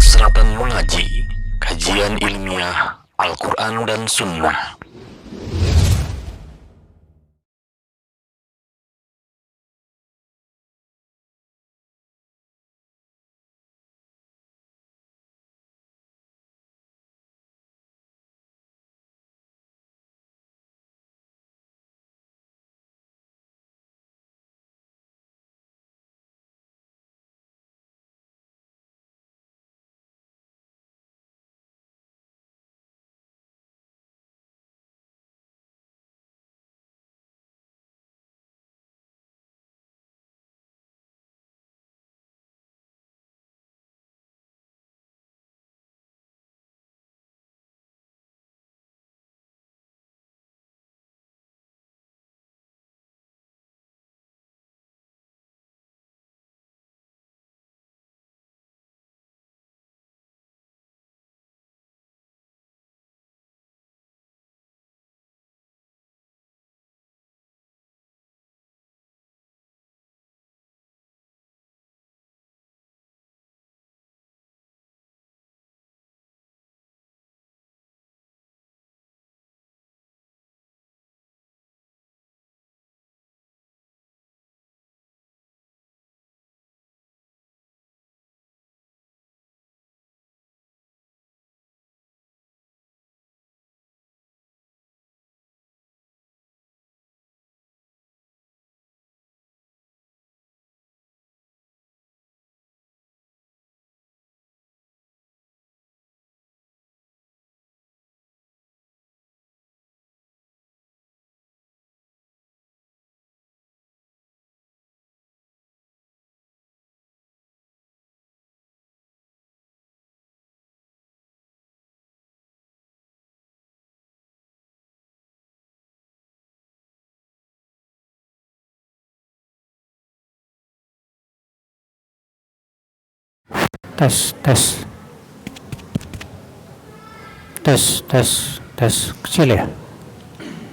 Serapan Mengaji, kajian ilmiah Al-Quran dan Sunnah. Tes kecil ya,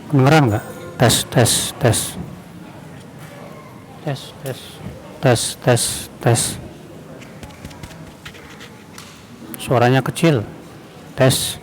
kedengeran nggak? Tes suaranya kecil. Tes.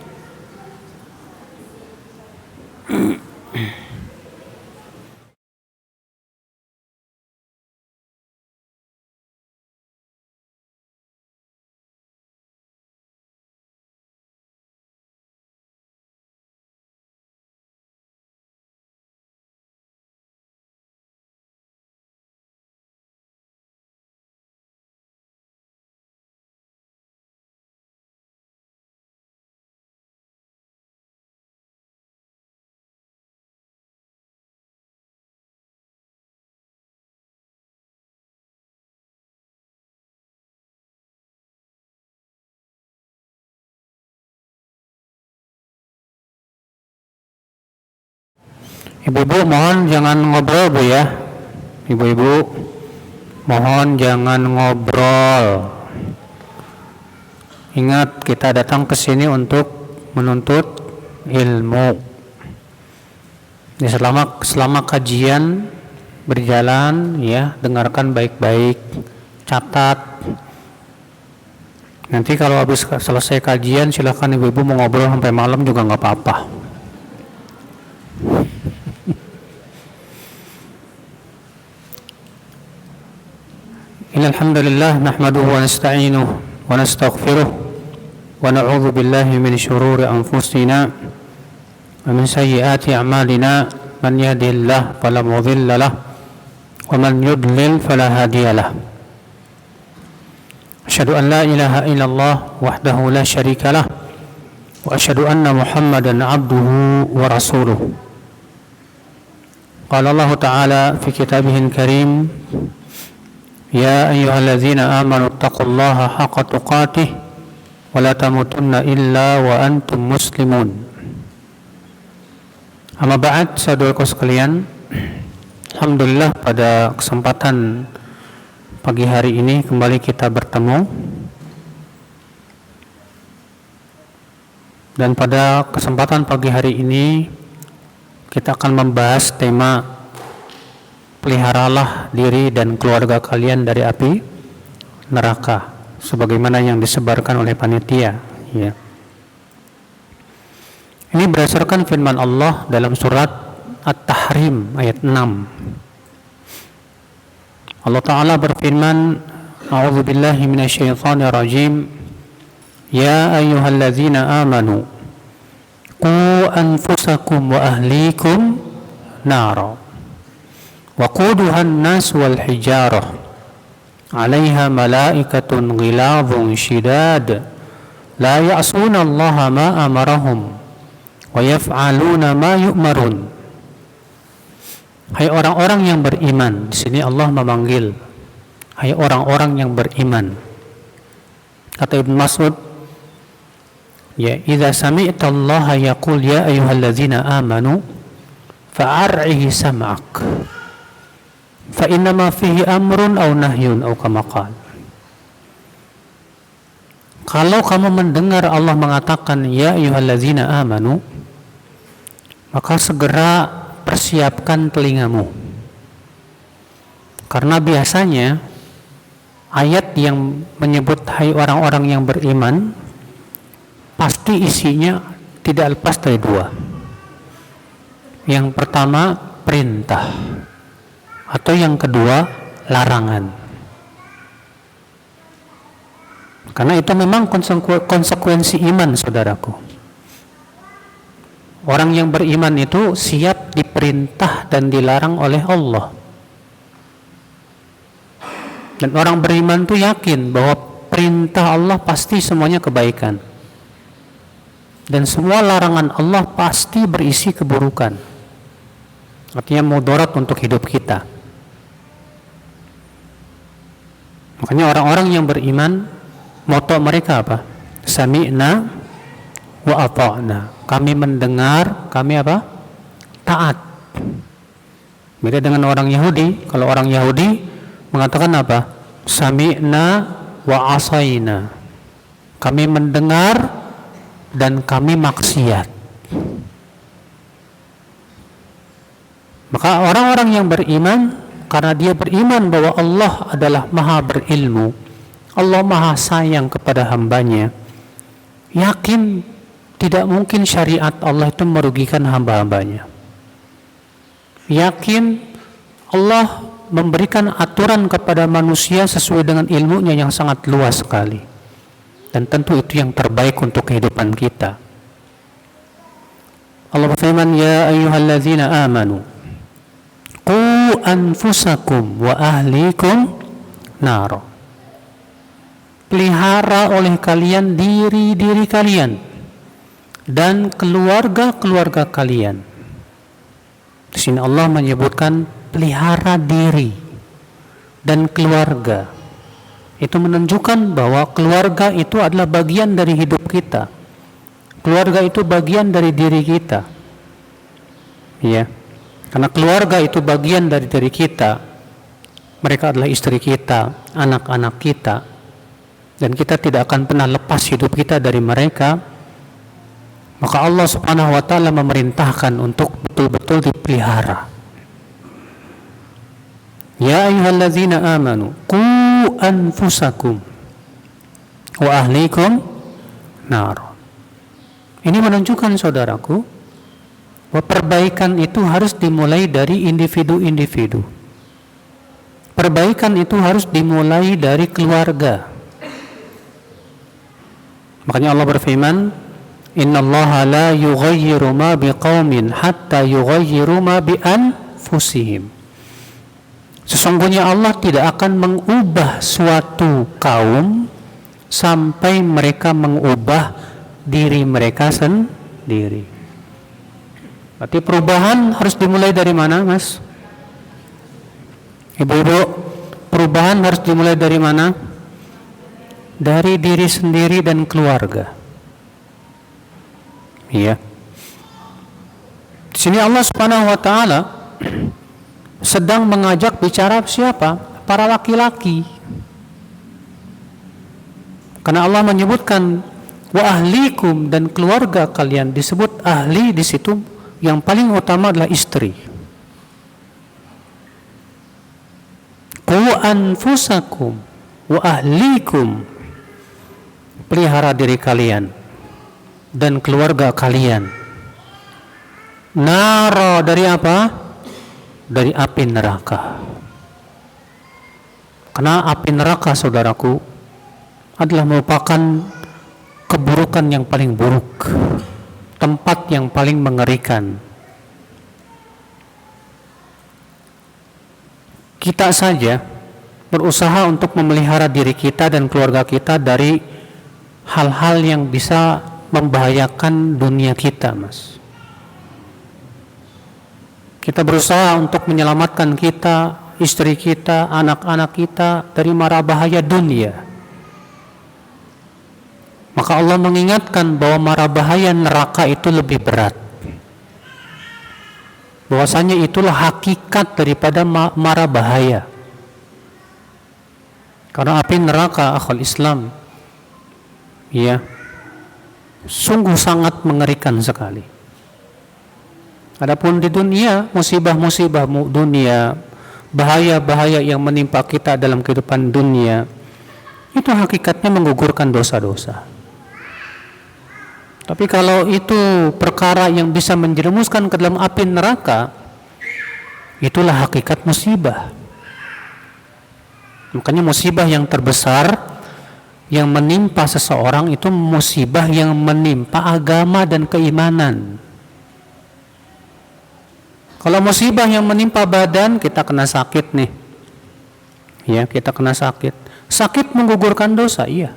Ibu-ibu mohon jangan ngobrol Bu ya. Ibu-ibu mohon jangan ngobrol. Ingat, kita datang ke sini untuk menuntut ilmu. Ya, selama kajian berjalan ya, dengarkan baik-baik, catat. Nanti kalau habis selesai kajian silakan ibu-ibu mau ngobrol sampai malam juga nggak apa-apa. Alhamdulillah nahmaduhu wa nasta'inuhu wa nastaghfiruh wa na'udzu billahi min shururi anfusina wa min sayyiati a'malina man yahdihillahu fala mudilla lahu wa man yudlil fala hadiya lahu. Asyhadu an la ilaha illallah wahdahu la syarika lah wa asyhadu anna Muhammadan abduhu wa rasuluh. Qala Allah Ta'ala fi kitabihil karim, ya ayyuhalladzina amanu taqullaha haqqa tuqatih wa la tamutunna illa wa antum muslimun. Amma ba'd, saudaraku sekalian, alhamdulillah pada kesempatan pagi hari ini kembali kita bertemu. Dan pada kesempatan pagi hari ini kita akan membahas tema peliharalah diri dan keluarga kalian dari api neraka. sebagaimana yang disebarkan oleh panitia, ya. Ini berdasarkan firman Allah dalam surat At-Tahrim ayat 6. Allah Ta'ala berfirman, A'udzu billahi minasyaitonir rajim. Ya ayyuhalladzina amanu qu anfusakum wa ahlikum nara wa quduhan nas wal hijarah 'alaiha malaikatun ghilazun shidad la ya'suna Allaha ma amarahum wa yaf'aluna ma yu'marun. Hai orang-orang yang beriman. Di sini Allah memanggil hai orang-orang yang beriman. Kata Ibn Mas'ud, ya, idza sami'ta Allah yaqul ya ayyuhalladzina amanu fa'ar'ihi sam'ak fa innama fihi amrun aw nahyun aw kama qala. Kalau kamu mendengar Allah mengatakan ya ayyuhalladzina amanu, maka segera persiapkan telingamu. Karena biasanya ayat yang menyebut hai orang-orang yang beriman pasti isinya tidak lepas dari dua. Yang pertama perintah, atau yang kedua larangan. Karena itu memang konsekuensi iman, saudaraku. Orang yang beriman itu siap diperintah dan dilarang oleh Allah. Dan orang beriman itu yakin bahwa perintah Allah pasti semuanya kebaikan. Dan semua larangan Allah pasti berisi keburukan. Artinya mudarat untuk hidup kita. Makanya orang-orang yang beriman, moto mereka apa? Sami'na wa ata'na. Kami mendengar, kami apa? Taat. Beda dengan orang Yahudi. Kalau orang Yahudi mengatakan apa? Sami'na wa asaina. Kami mendengar dan kami maksiat. Maka orang-orang yang beriman, karena dia beriman bahwa Allah adalah maha berilmu, Allah maha sayang kepada hambanya, yakin tidak mungkin syariat Allah itu merugikan hamba-hambanya. Yakin Allah memberikan aturan kepada manusia sesuai dengan ilmunya yang sangat luas sekali. Dan tentu itu yang terbaik untuk kehidupan kita. Allah berfirman, ya ayyuhalladzina amanu qu anfusakum wa ahlikum nar. Pelihara oleh kalian diri-diri kalian dan keluarga-keluarga kalian. Di sini Allah menyebutkan pelihara diri dan keluarga. Itu menunjukkan bahwa keluarga itu adalah bagian dari hidup kita. Keluarga itu bagian dari diri kita. Ya. Karena keluarga itu bagian dari diri kita. Mereka adalah istri kita, anak-anak kita. Dan kita tidak akan pernah lepas hidup kita dari mereka. Maka Allah Subhanahu wa taala memerintahkan untuk betul-betul dipelihara. Ya ayyuhalladzina amanu qu anfusakum wa ahlikum nar. Ini menunjukkan, saudaraku, bahwa perbaikan itu harus dimulai dari individu-individu. Perbaikan itu harus dimulai dari keluarga. Makanya Allah berfirman, innallaha la yughayyiru ma biqaumin hatta yughayyiru ma bi anfusihim. Sesungguhnya Allah tidak akan mengubah suatu kaum sampai mereka mengubah diri mereka sendiri. Berarti perubahan harus dimulai dari mana, Mas? Ibu-ibu, perubahan harus dimulai dari mana? Dari diri sendiri dan keluarga. Iya. Di sini Allah Subhanahu wa taala sedang mengajak bicara siapa? Para laki-laki. Karena Allah menyebutkan wa ahlikum, dan keluarga kalian. Disebut ahli di situ, yang paling utama adalah istri. Qu anfusakum wa ahlikum pelihara diri kalian dan keluarga kalian nara, dari apa? Dari api neraka. Karena api neraka, saudaraku, adalah merupakan keburukan yang paling buruk, tempat yang paling mengerikan. Kita saja berusaha untuk memelihara diri kita dan keluarga kita dari hal-hal yang bisa membahayakan dunia kita, Mas. Kita berusaha untuk menyelamatkan kita, istri kita, anak-anak kita dari mara bahaya dunia. Maka Allah mengingatkan bahwa mara bahaya neraka itu lebih berat. Bahwasanya itulah hakikat daripada mara bahaya. Karena api neraka, akhwal Islam, ya, sungguh sangat mengerikan sekali. Adapun di dunia, musibah-musibah dunia, bahaya-bahaya yang menimpa kita dalam kehidupan dunia, itu hakikatnya menggugurkan dosa-dosa. Tapi kalau itu perkara yang bisa menjerumuskan ke dalam api neraka, itulah hakikat musibah. Makanya musibah yang terbesar yang menimpa seseorang itu musibah yang menimpa agama dan keimanan. Kalau musibah yang menimpa badan, kita kena sakit nih. Ya, kita kena sakit. Sakit menggugurkan dosa, iya.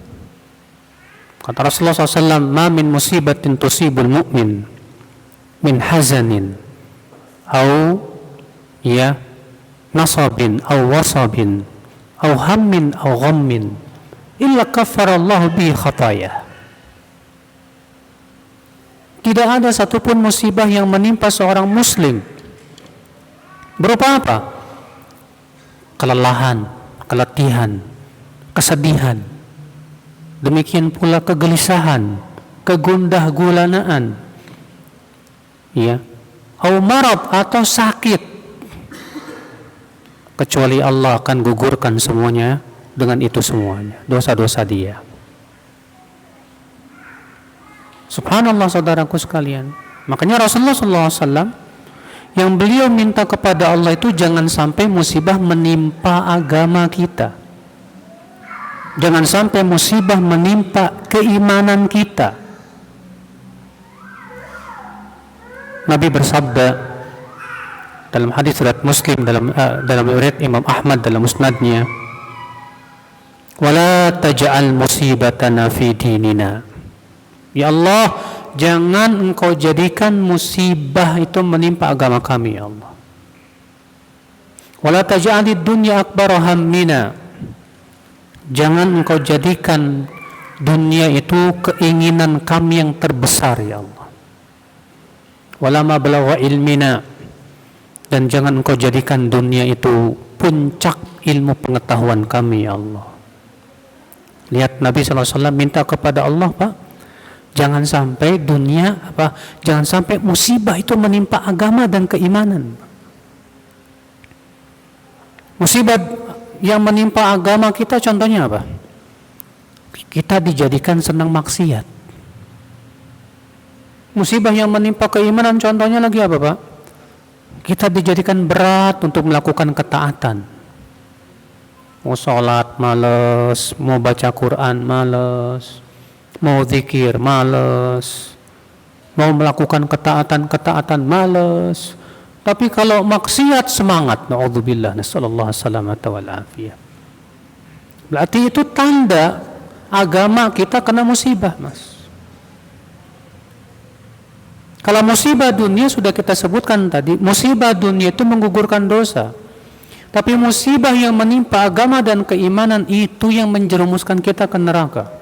Kata Rasulullah SAW, "Ma min musibatin tusibul mu'min min hazanin au ya nasabin au wasabin au hammin au ghammin illa kaffarallahu bihi khataya." Tidak ada satupun musibah yang menimpa seorang muslim berupa apa? Kelelahan, keletihan, kesedihan, demikian pula kegelisahan, kegundah gulanaan, ya, au marad atau sakit, kecuali Allah akan gugurkan semuanya dengan itu semuanya, dosa-dosa dia. Subhanallah, saudaraku sekalian. Makanya Rasulullah SAW yang beliau minta kepada Allah itu jangan sampai musibah menimpa agama kita, jangan sampai musibah menimpa keimanan kita. Nabi bersabda dalam hadis riwayat Muslim, dalam riwayat Imam Ahmad dalam musnadnya, "Wala taj'al musibatana fi dinina." Ya Allah, jangan engkau jadikan musibah itu menimpa agama kami, ya Allah. Wala taj'alid dunya akbar hammina. Jangan engkau jadikan dunia itu keinginan kami yang terbesar, ya Allah. Wala mablagha ilmina. Dan jangan engkau jadikan dunia itu puncak ilmu pengetahuan kami, ya Allah. Lihat Nabi SAW minta kepada Allah, Pak, jangan sampai jangan sampai musibah itu menimpa agama dan keimanan. Musibah yang menimpa agama kita contohnya apa? Kita dijadikan senang maksiat. Musibah yang menimpa keimanan contohnya lagi apa, Pak? Kita dijadikan berat untuk melakukan ketaatan. Mau sholat males, mau baca Quran males, mau zikir males, mau melakukan ketaatan males. Tapi kalau maksiat semangat, na'udzubillah, nasallallahu salamata wal afiyah. Berarti itu tanda agama kita kena musibah, Mas. Kalau musibah dunia sudah kita sebutkan tadi, musibah dunia itu menggugurkan dosa. Tapi musibah yang menimpa agama dan keimanan itu yang menjerumuskan kita ke neraka.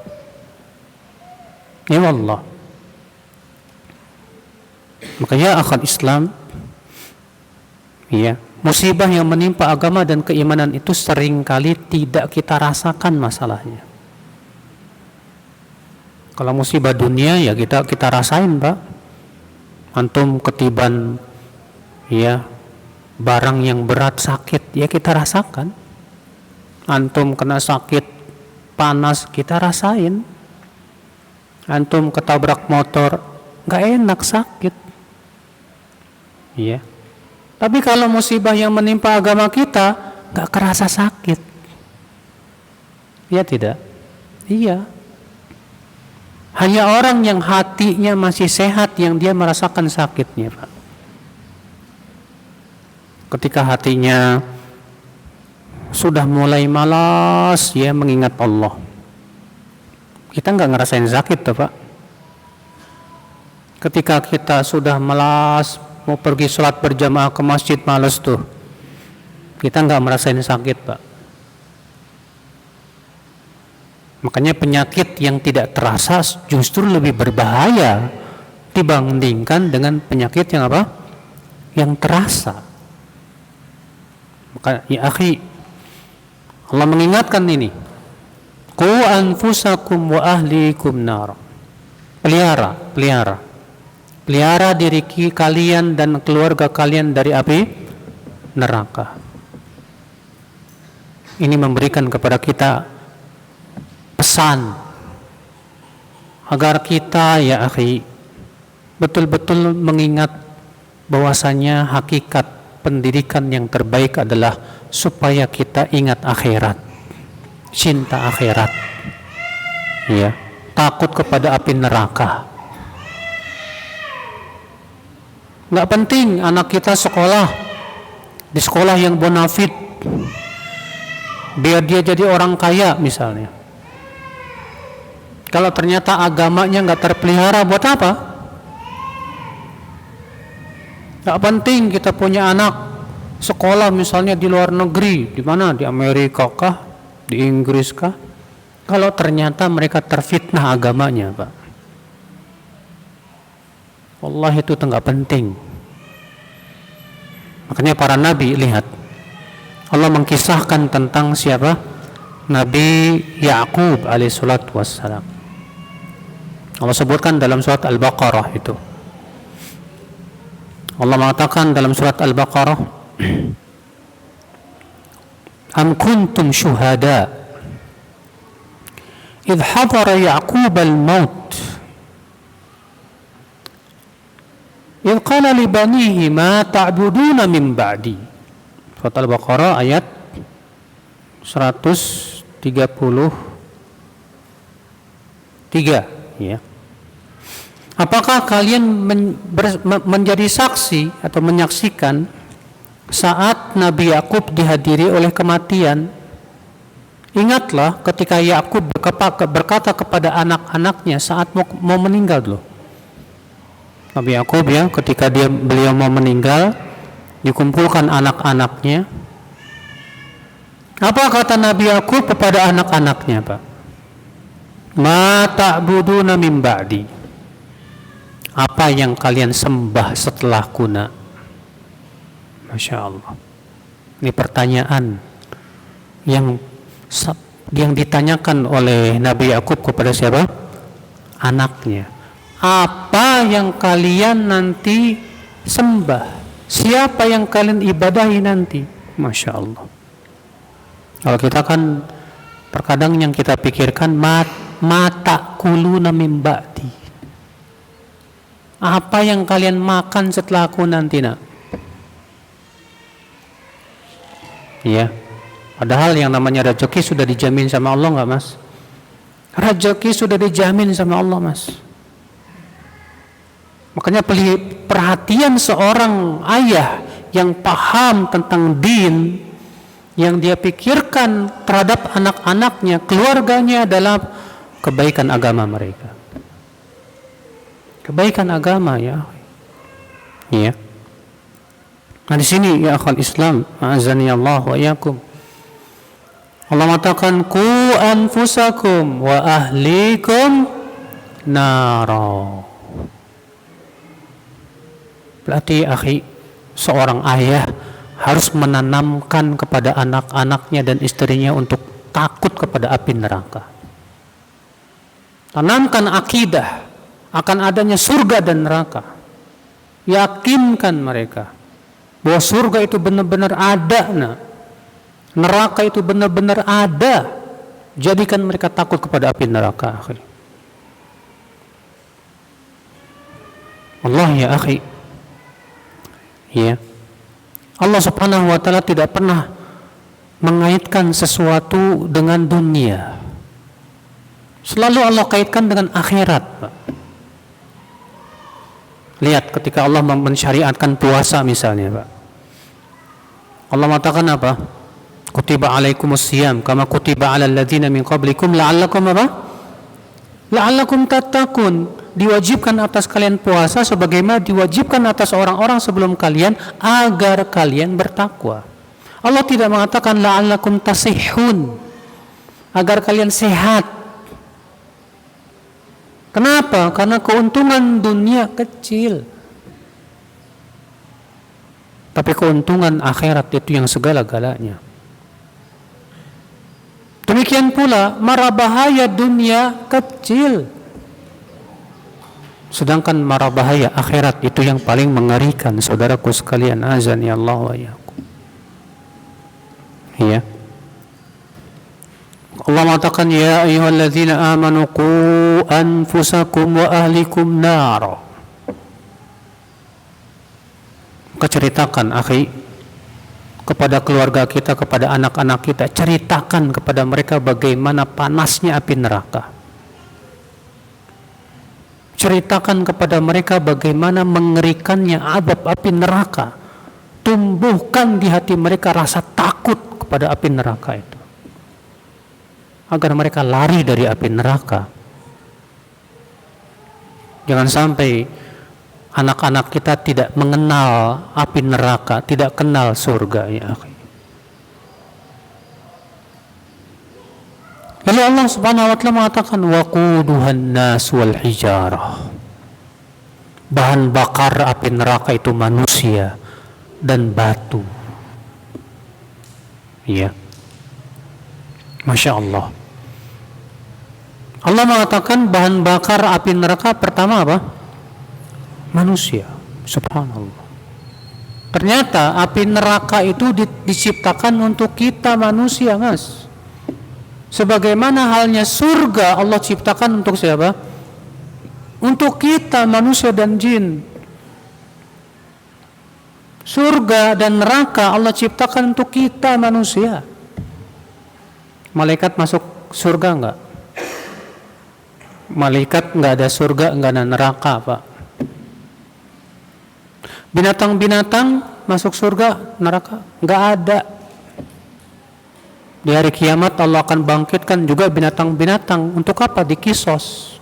Ya Allah. Makanya akhwat Islam, ya, musibah yang menimpa agama dan keimanan itu seringkali tidak kita rasakan masalahnya. Kalau musibah dunia ya kita rasain, Pak. Antum ketiban ya barang yang berat, sakit, ya kita rasakan. Antum kena sakit panas, kita rasain. Antum ketabrak motor, nggak enak, sakit. Iya. Tapi kalau musibah yang menimpa agama kita, nggak kerasa sakit. Iya tidak? Iya. Hanya orang yang hatinya masih sehat yang dia merasakan sakitnya, Pak. Ketika hatinya sudah mulai malas, ya mengingat Allah. Kita nggak ngerasain sakit tuh, Pak. Ketika kita sudah malas, mau pergi sholat berjamaah ke masjid, malas tuh. Kita nggak merasain sakit, Pak. Makanya penyakit yang tidak terasa justru lebih berbahaya dibandingkan dengan penyakit yang apa? Yang terasa. Maka ya akhi, Allah mengingatkan ini. Qu anfusakum wa ahlikum nar. Pelihara diri kalian dan keluarga kalian dari api neraka. Ini memberikan kepada kita pesan agar kita ya akhi betul-betul mengingat bahwasanya hakikat pendidikan yang terbaik adalah supaya kita ingat akhirat. Cinta akhirat, ya, takut kepada api neraka. Nggak penting anak kita sekolah di sekolah yang bonafit, biar dia jadi orang kaya misalnya. Kalau ternyata agamanya nggak terpelihara, buat apa? Nggak penting kita punya anak sekolah misalnya di luar negeri, di mana? Di Amerika kah? Di Inggris kah? Kalau ternyata mereka terfitnah agamanya, Pak. Allah itu nggak penting. Makanya para nabi, lihat, Allah mengkisahkan tentang siapa? Nabi Ya'qub alaihissalatu wassalam. Allah sebutkan dalam surat Al-Baqarah itu. Allah mengatakan dalam surat Al-Baqarah, Am kuntum syuhada idh hadara Ya'qub al-maut idh qala li banihi ma ta'buduna min ba'di. Surat Al-Baqarah ayat 133, ya. Apakah kalian menjadi saksi atau menyaksikan saat Nabi Ya'qub dihadiri oleh kematian? Ingatlah ketika Ya'qub berkata kepada anak-anaknya saat mau meninggal dulu. Nabi Ya'qub, ya, ketika beliau mau meninggal, dikumpulkan anak-anaknya. Apa kata Nabi Ya'qub kepada anak-anaknya, Pak? Ma ta'buduna min ba'di. Apa yang kalian sembah setelahku, nak? Masya Allah. Ini pertanyaan yang ditanyakan oleh Nabi Ya'qub kepada siapa? Anaknya. Apa yang kalian nanti sembah? Siapa yang kalian ibadahi nanti? Masya Allah. Kalau kita kan terkadang yang kita pikirkan mata kuluna min ba'di. Apa yang kalian makan setelah aku nanti, nak? Iya. Padahal yang namanya rezeki sudah dijamin sama Allah, enggak, Mas? Rezeki sudah dijamin sama Allah, Mas. Makanya perhatian seorang ayah yang paham tentang din, yang dia pikirkan terhadap anak-anaknya, keluarganya adalah kebaikan agama mereka. Kebaikan agama, ya. Iya. Nah di sini ya akhwal Islam, a'azani Allah wa iyyakum. Allah mengatakan qu anfusakum wa ahlikum nara. Berarti akhi, seorang ayah harus menanamkan kepada anak-anaknya dan istrinya untuk takut kepada api neraka. Tanamkan akidah akan adanya surga dan neraka. Yakinkan mereka bahwa surga itu benar-benar ada, neraka itu benar-benar ada. Jadikan mereka takut kepada api neraka. Allah ya akhi, ya, Allah subhanahu wa ta'ala tidak pernah mengaitkan sesuatu dengan dunia. Selalu Allah kaitkan dengan akhirat, Pak. Lihat ketika Allah mensyariatkan puasa misalnya, Pak. Allah mengatakan apa? Kutiba alaikumus siyam kama kutiba alal ladzina min qablikum la'allakum apa? La'allakum tattaqun. Diwajibkan atas kalian puasa sebagaimana diwajibkan atas orang-orang sebelum kalian agar kalian bertakwa. Allah tidak mengatakan la'allakum tasihhun, agar kalian sehat. Kenapa? Karena keuntungan dunia kecil, tapi keuntungan akhirat itu yang segala-galanya. Demikian pula mara bahaya dunia kecil, sedangkan mara bahaya akhirat itu yang paling mengerikan. Saudaraku sekalian, azani Allah wa iyyakum. Ya. Allah mengatakan ya ayyuhalladzina amanu qu anfusakum wa ahlikum nar. Maka ceritakan akhi kepada keluarga kita, kepada anak-anak kita, ceritakan kepada mereka bagaimana panasnya api neraka. Ceritakan kepada mereka bagaimana mengerikannya azab api neraka. Tumbuhkan di hati mereka rasa takut kepada api neraka itu, agar mereka lari dari api neraka. Jangan sampai anak-anak kita tidak mengenal api neraka, tidak kenal surga, ya akhi. Lalu Allah subhanahu wa ta'ala mengatakan waquduhan nas wal hijarah. Bahan bakar api neraka itu manusia dan batu. Ya. Masya Allah. Allah mengatakan bahan bakar api neraka pertama apa? Manusia. Subhanallah. Ternyata api neraka itu diciptakan untuk kita manusia, Mas. Sebagaimana halnya surga Allah ciptakan untuk siapa? Untuk kita manusia dan jin. Surga dan neraka Allah ciptakan untuk kita manusia. Malaikat masuk surga enggak? Malaikat enggak ada surga, enggak ada neraka, Pak. Binatang-binatang masuk surga, neraka enggak ada. Di hari kiamat Allah akan bangkitkan juga binatang-binatang. Untuk apa? Dikisos.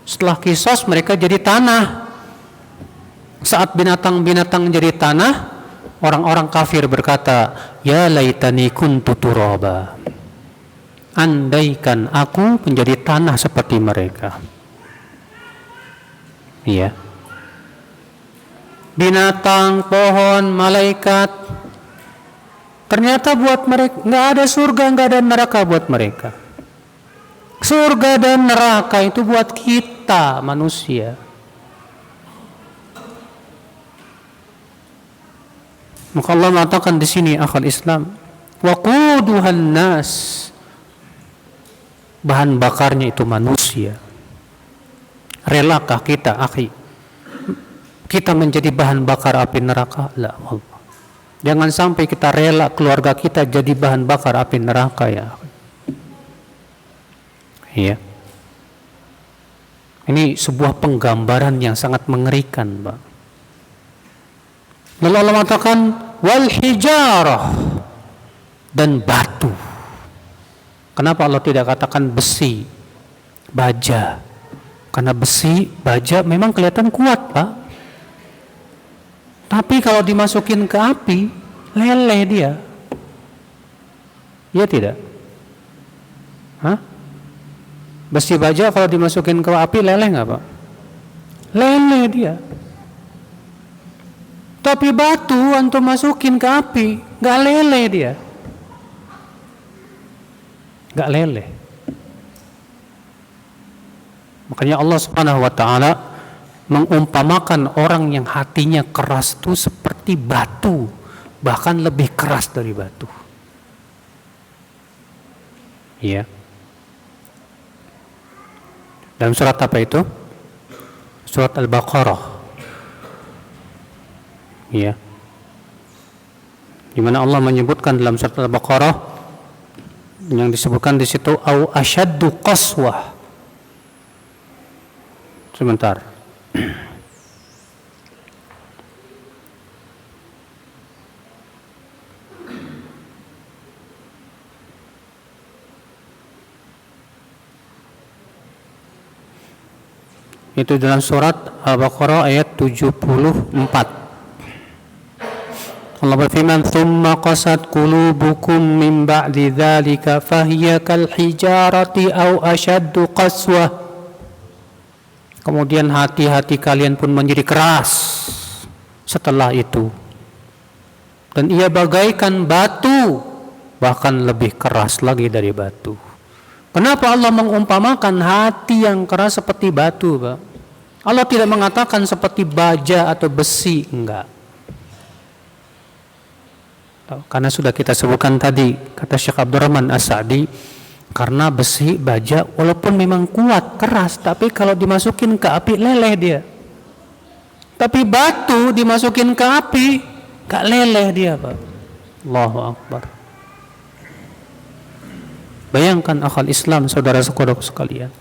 Setelah kisos mereka jadi tanah. Saat binatang-binatang jadi tanah, orang-orang kafir berkata, ya laitani kuntu turaba. Andaikan aku menjadi tanah seperti mereka. Iya. Binatang, pohon, malaikat, ternyata buat mereka nggak ada surga, nggak ada neraka buat mereka. Surga dan neraka itu buat kita manusia. Maka Allah mengatakan di sini akhal Islam, waquduhan nas, bahan bakarnya itu manusia. Relakah kita, akhi, kita menjadi bahan bakar api neraka? La Allah. Jangan sampai kita rela keluarga kita jadi bahan bakar api neraka, ya. Iya. Ini sebuah penggambaran yang sangat mengerikan, Pak. Lalu Allah mengatakan wal hijarah, dan batu. Kenapa Allah tidak katakan besi, baja? Karena besi, baja memang kelihatan kuat, Pak. Tapi kalau dimasukin ke api, leleh dia. Iya tidak? Hah? Besi baja kalau dimasukin ke api leleh nggak, Pak? Leleh dia. Tapi batu antum masukin ke api, nggak leleh dia. Nggak leleh. Makanya Allah Subhanahu wa ta'ala mengumpamakan orang yang hatinya keras itu seperti batu, bahkan lebih keras dari batu. Iya. Dalam surat apa itu? Surat Al-Baqarah. Ya. Di mana Allah menyebutkan dalam surat Al-Baqarah yang disebutkan di situ au asyaddu qaswah. Sebentar. Itu dalam surat Al-Baqarah ayat 74. Allah berfirman, "Tsumma qasat qulubukum min ba'di dzalika fahiya kal hijarati aw ashaddu qaswah." Kemudian hati-hati kalian pun menjadi keras setelah itu. Dan ia bagaikan batu, bahkan lebih keras lagi dari batu. Kenapa Allah mengumpamakan hati yang keras seperti batu, Pak? Allah tidak mengatakan seperti baja atau besi, enggak. Karena sudah kita sebutkan tadi, kata Syekh Abdurrahman As-Sa'di, karena besi, baja, walaupun memang kuat, keras, tapi kalau dimasukin ke api, leleh dia. Tapi batu dimasukin ke api, gak leleh dia, Pak. Allahu Akbar. Bayangkan akal Islam, saudara-saudaraku sekalian.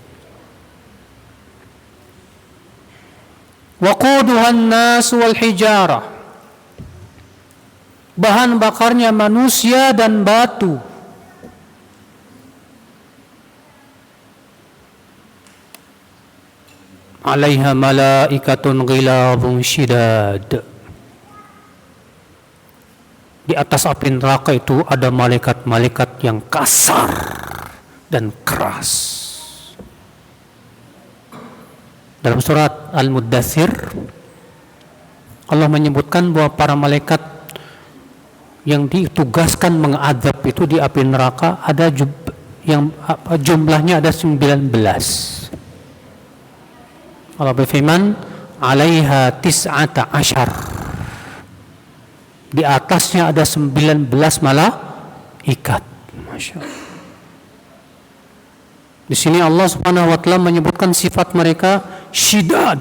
Waquduhan nas wal hijarah. Bahan bakarnya manusia dan batu. Alaiha malaikatun ghilazun syidad. Di atas api neraka itu ada malaikat-malaikat yang kasar dan keras. Dalam surat Al-Muddathir, Allah menyebutkan bahwa para malaikat yang ditugaskan mengadab itu di api neraka ada yang jumlahnya ada 19. Allah berfirman, "Alaiha tis'ata asyar." Di atasnya ada 19 malaikat. Masya Allah. Di sini Allah Subhanahu wa taala menyebutkan sifat mereka syidad,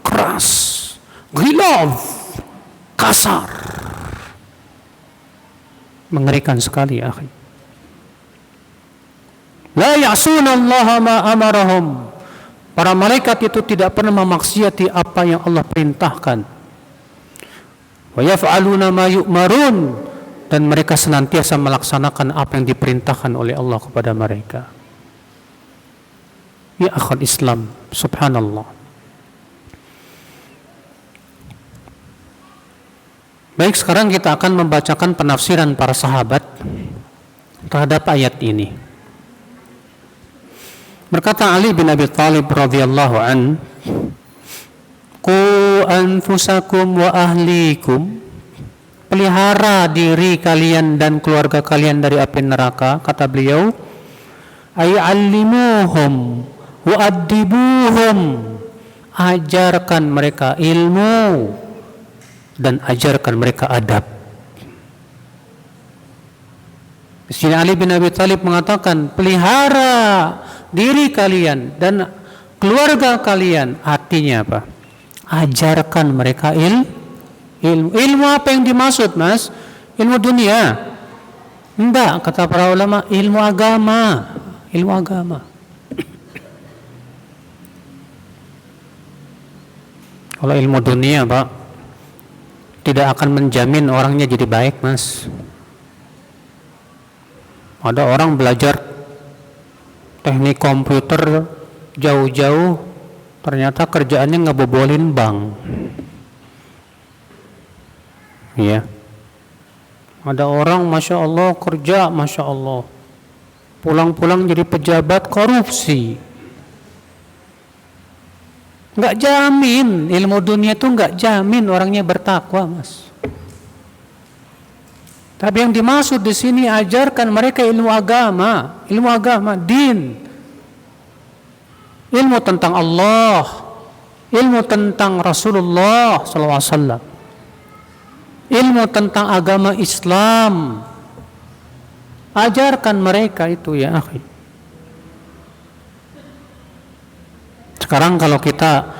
keras, ghilaz, kasar. Mengerikan sekali, akhi. La ya'suna Allah ma amarahum. Para malaikat itu tidak pernah memaksiati apa yang Allah perintahkan. Wa yaf'aluna ma yu'marun, dan mereka senantiasa melaksanakan apa yang diperintahkan oleh Allah kepada mereka. Ya akhal Islam, subhanallah. Baik, sekarang kita akan membacakan penafsiran para sahabat terhadap ayat ini. Berkata Ali bin Abi Thalib radhiyallahu an, "Qu anfusakum wa ahlikum." Pelihara diri kalian dan keluarga kalian dari api neraka, kata beliau. Ay allimuhum wa addibuhum. Ajarkan mereka ilmu dan ajarkan mereka adab. Di sini Ali bin Abi Thalib mengatakan, pelihara diri kalian dan keluarga kalian. Artinya apa? Ajarkan mereka ilmu. Ilmu apa yang dimaksud, Mas? Ilmu dunia? Enggak, kata para ulama, ilmu agama. Ilmu agama. Kalau ilmu dunia, Pak, tidak akan menjamin orangnya jadi baik, Mas. Ada orang belajar teknik komputer jauh-jauh, ternyata kerjaannya ngebobolin bank. Ya. Ada orang, Masya Allah, kerja, Masya Allah, pulang-pulang jadi pejabat korupsi. Nggak jamin, ilmu dunia itu nggak jamin orangnya bertakwa, Mas. Tapi yang dimaksud di sini, ajarkan mereka ilmu agama, din, ilmu tentang Allah, ilmu tentang Rasulullah SAW, ilmu tentang agama Islam. Ajarkan mereka itu, ya akhi. Sekarang kalau kita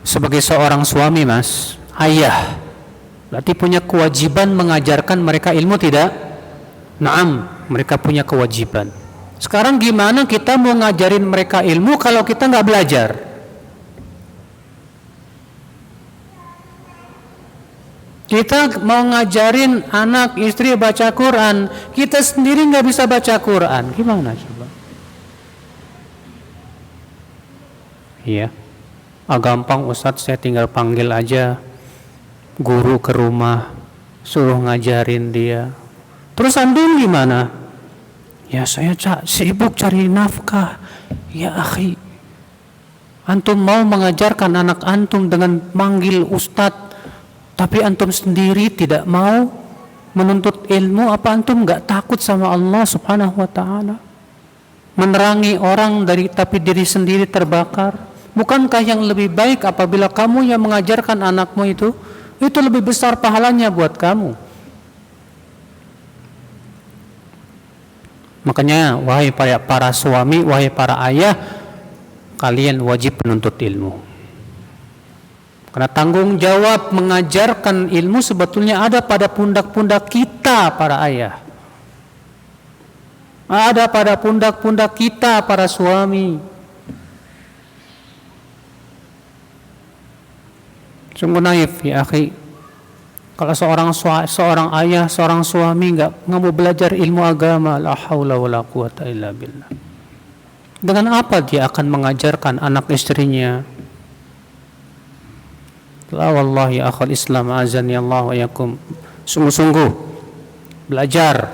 sebagai seorang suami, Mas, ayah, Berarti punya kewajiban mengajarkan mereka ilmu tidak? Naam, mereka punya kewajiban. Sekarang gimana kita mau ngajarin mereka ilmu kalau kita nggak belajar? Kita mau ngajarin anak istri baca Quran, kita sendiri nggak bisa baca Quran, gimana coba? Iya, gampang Ustadz, saya tinggal panggil aja guru ke rumah, suruh ngajarin dia. Terus antum gimana? Ya saya sibuk cari nafkah. Ya akhi, antum mau mengajarkan anak antum dengan manggil ustadz, tapi antum sendiri tidak mau menuntut ilmu, apa antum gak takut sama Allah subhanahu wa ta'ala? Menerangi orang tapi diri sendiri terbakar. Bukankah yang lebih baik apabila kamu yang mengajarkan anakmu itu lebih besar pahalanya buat kamu? Makanya wahai para suami, wahai para ayah, kalian wajib menuntut ilmu. Karena tanggung jawab mengajarkan ilmu sebetulnya ada pada pundak-pundak kita para ayah. Ada pada pundak-pundak kita para suami. Sungguh naif ya akhi, kalau seorang ayah, seorang suami nggak mau belajar ilmu agama, la haula wala quwata illa billah. Dengan apa dia akan mengajarkan anak istrinya? La wallahi akhal Islam azani Allah wa yakum. Sungguh-sungguh belajar,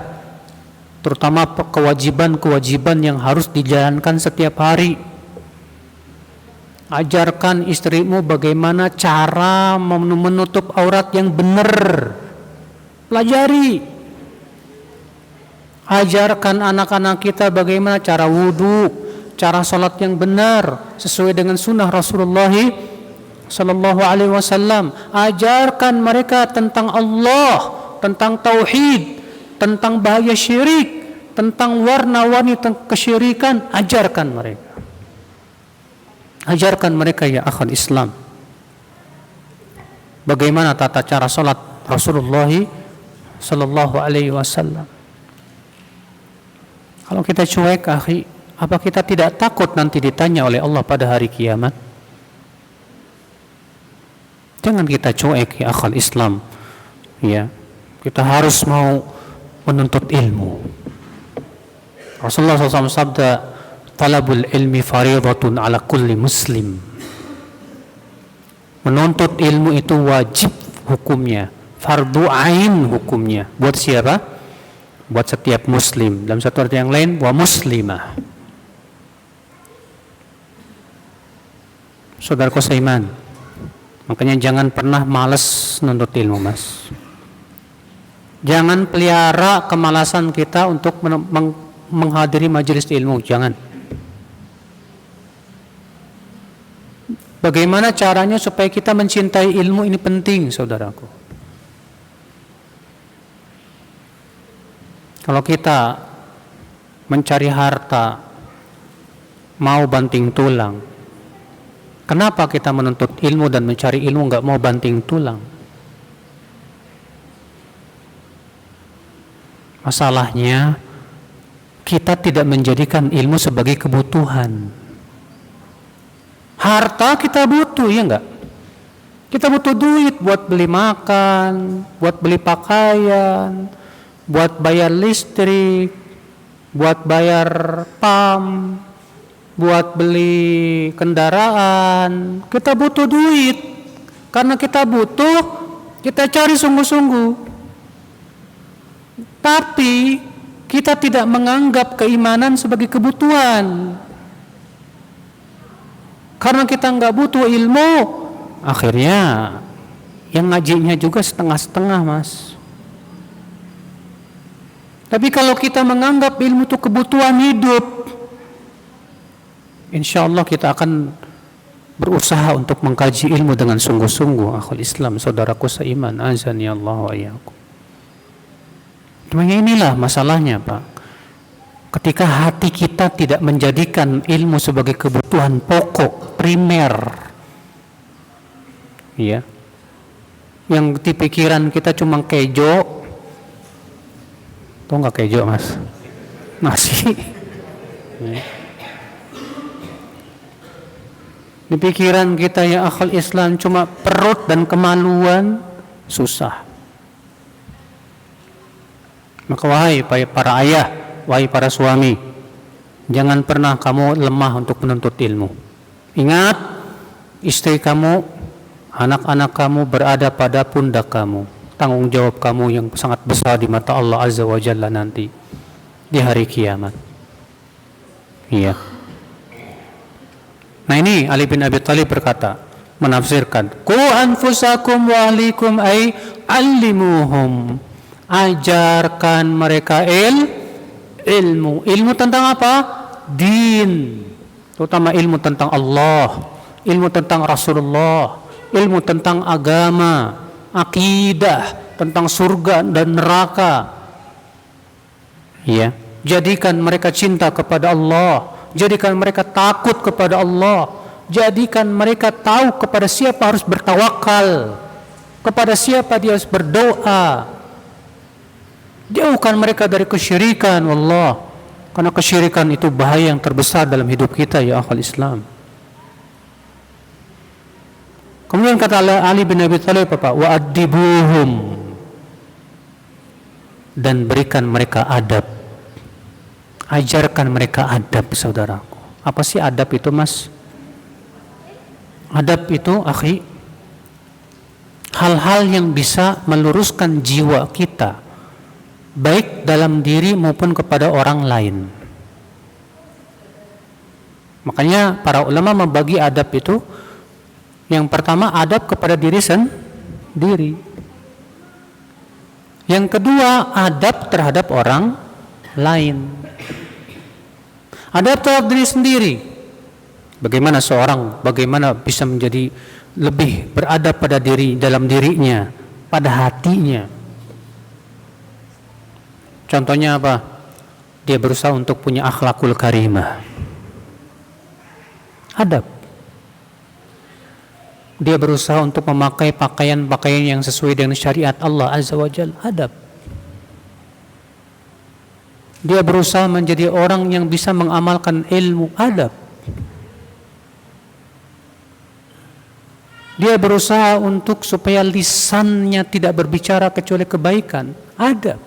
terutama kewajiban-kewajiban yang harus dijalankan setiap hari. Ajarkan istrimu bagaimana cara menutup aurat yang benar. Pelajari. Ajarkan anak-anak kita bagaimana cara wudu, cara salat yang benar sesuai dengan sunnah Rasulullah sallallahu alaihi wasallam. Ajarkan mereka tentang Allah, tentang tauhid, tentang bahaya syirik, tentang warna-warni kesyirikan. Ajarkan mereka. Ajarkan mereka ya akhal Islam, bagaimana tata cara salat Rasulullah sallallahu alaihi wasallam. Kalau kita cuek akhi, apa kita tidak takut nanti ditanya oleh Allah pada hari kiamat? Jangan kita cuek ya akhal Islam. Ya, kita harus mau menuntut ilmu. Rasulullah SAW sabda, talabul ilmi faridatun ala kulli muslim. Menuntut ilmu itu wajib hukumnya, fardu ain hukumnya. Buat siapa? Buat setiap muslim. Dalam satu arti yang lain, wa muslimah. Saudaraku seiman, makanya jangan pernah malas menuntut ilmu, mas. Jangan pelihara kemalasan kita untuk menghadiri majelis ilmu, jangan. Bagaimana caranya supaya kita mencintai ilmu ini penting, saudaraku. Kalau kita mencari harta, mau banting tulang, kenapa kita menuntut ilmu dan mencari ilmu nggak mau banting tulang? Masalahnya, kita tidak menjadikan ilmu sebagai kebutuhan. Harta kita butuh, ya enggak? Kita butuh duit buat beli makan, buat beli pakaian, buat bayar listrik, buat bayar PAM, buat beli kendaraan. Kita butuh duit. Karena kita butuh, kita cari sungguh-sungguh. Tapi kita tidak menganggap keimanan sebagai kebutuhan. Karena kita nggak butuh ilmu, akhirnya yang ngajinya juga setengah-setengah, mas. Tapi kalau kita menganggap ilmu itu kebutuhan hidup, insya Allah kita akan berusaha untuk mengkaji ilmu dengan sungguh-sungguh. Akhul Islam, saudaraku seiman, azani Allah wa iyyakum. Cuma inilah masalahnya, Pak. Ketika hati kita tidak menjadikan ilmu sebagai kebutuhan pokok, primer, ya, yang di pikiran kita cuma kejo. Tahu nggak kejo, Mas? Nasi. Di pikiran kita ya akal Islam cuma perut dan kemaluan, susah. Maka wahai para ayah, wahai para suami, jangan pernah kamu lemah untuk menuntut ilmu. Ingat, istri kamu, anak-anak kamu berada pada pundak kamu. Tanggung jawab kamu yang sangat besar di mata Allah Azza wa Jalla nanti di hari kiamat. Iya. Nah ini Ali bin Abi Thalib berkata, menafsirkan, "Qu anfusakum wa ahlikum ay allimuhum." Ajarkan mereka ilmu. Ilmu tentang apa? Din. Terutama ilmu tentang Allah, ilmu tentang Rasulullah, ilmu tentang agama, akidah, tentang surga dan neraka. Ya, jadikan mereka cinta kepada Allah, jadikan mereka takut kepada Allah, jadikan mereka tahu kepada siapa harus bertawakal, kepada siapa dia harus berdoa. Jauhkan mereka dari kesyirikan, wallah, karena kesyirikan itu bahaya yang terbesar dalam hidup kita ya akhwal Islam. Kemudian kata Ali bin Abi Thalib apa? Wa adibuhum, dan berikan mereka adab. Ajarkan mereka adab, saudaraku. Apa sih adab itu, Mas? Adab itu, akhi, hal-hal yang bisa meluruskan jiwa kita, baik dalam diri maupun kepada orang lain. Makanya para ulama membagi adab itu, yang pertama adab kepada diri sendiri. Yang kedua adab terhadap orang lain. Adab terhadap diri sendiri. Bagaimana bisa menjadi lebih beradab pada diri, dalam dirinya, pada hatinya. Contohnya apa? Dia berusaha untuk punya akhlakul karimah. Adab. Dia berusaha untuk memakai pakaian-pakaian yang sesuai dengan syariat Allah Azza wa Jalla. Adab. Dia berusaha menjadi orang yang bisa mengamalkan ilmu. Adab. Dia berusaha untuk supaya lisannya tidak berbicara kecuali kebaikan. Adab.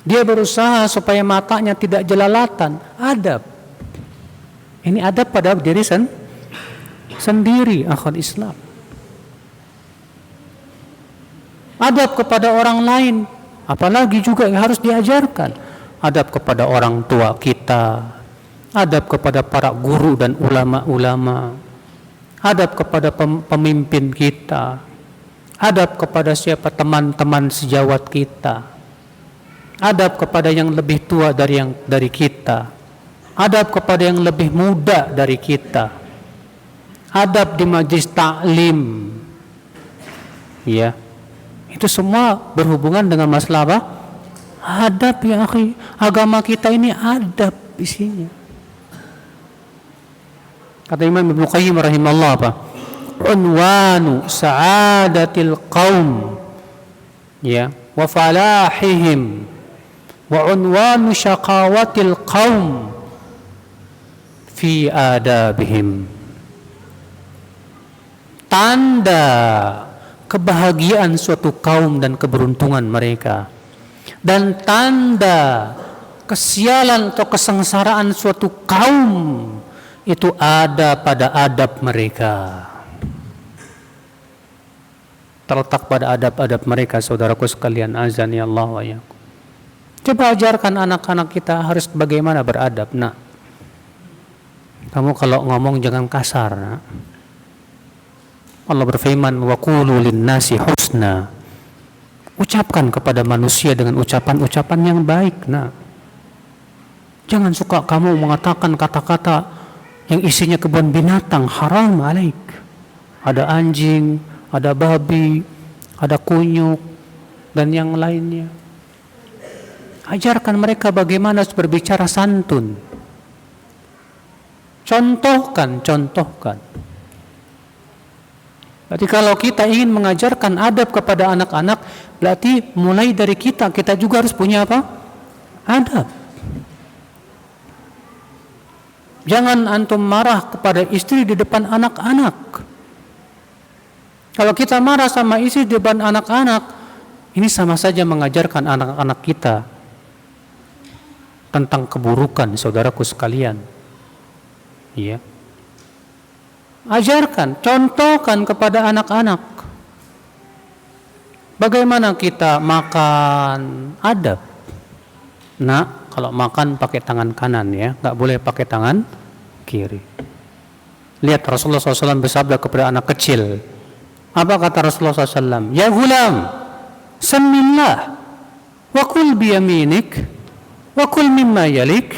Dia berusaha supaya matanya tidak jelalatan. Adab. Ini adab pada diri sendiri, akhwat Islam. Adab kepada orang lain, apalagi juga yang harus diajarkan. Adab kepada orang tua kita, adab kepada para guru dan ulama-ulama, adab kepada pemimpin kita, adab kepada siapa teman-teman sejawat kita, adab kepada yang lebih tua dari kita, adab kepada yang lebih muda dari kita, adab di majlis taklim, ya, itu semua berhubungan dengan masalah apa? Adab ya akhi. Agama kita ini adab isinya. Kata Imam Ibnu Qayyim rahimahullah apa? Unwanu sa'adatil qaum, ya, wa falahihim, wa unwanu syaqawatil qaum fi adabihim. Tanda kebahagiaan suatu kaum dan keberuntungan mereka, dan tanda kesialan atau kesengsaraan suatu kaum itu ada pada adab mereka. Terletak pada adab-adab mereka, saudaraku sekalian, azani Allah wa iyyakum. Coba ajarkan anak-anak kita harus bagaimana beradab. Nah, kamu kalau ngomong jangan kasar. Nah. Allah berfirman, wa qulu lin-nasi husna. Ucapkan kepada manusia dengan ucapan-ucapan yang baik. Nah, jangan suka kamu mengatakan kata-kata yang isinya kebun binatang, haram alaik. Ada anjing, ada babi, ada kunyuk, dan yang lainnya. Ajarkan mereka bagaimana berbicara santun. Contohkan. Berarti kalau kita ingin mengajarkan adab kepada anak-anak, berarti mulai dari kita juga harus punya apa? Adab. Jangan antum marah kepada istri di depan anak-anak. Kalau kita marah sama istri di depan anak-anak, ini sama saja mengajarkan anak-anak kita tentang keburukan, saudaraku sekalian. Iya. Ajarkan, contohkan kepada anak-anak. Bagaimana kita makan adab. Nah, kalau makan pakai tangan kanan ya, nggak boleh pakai tangan kiri. Lihat Rasulullah SAW bersabda kepada anak kecil. Apa kata Rasulullah SAW? Ya gulam, samillah, wa kul biyaminik, wa kul mimma yalik.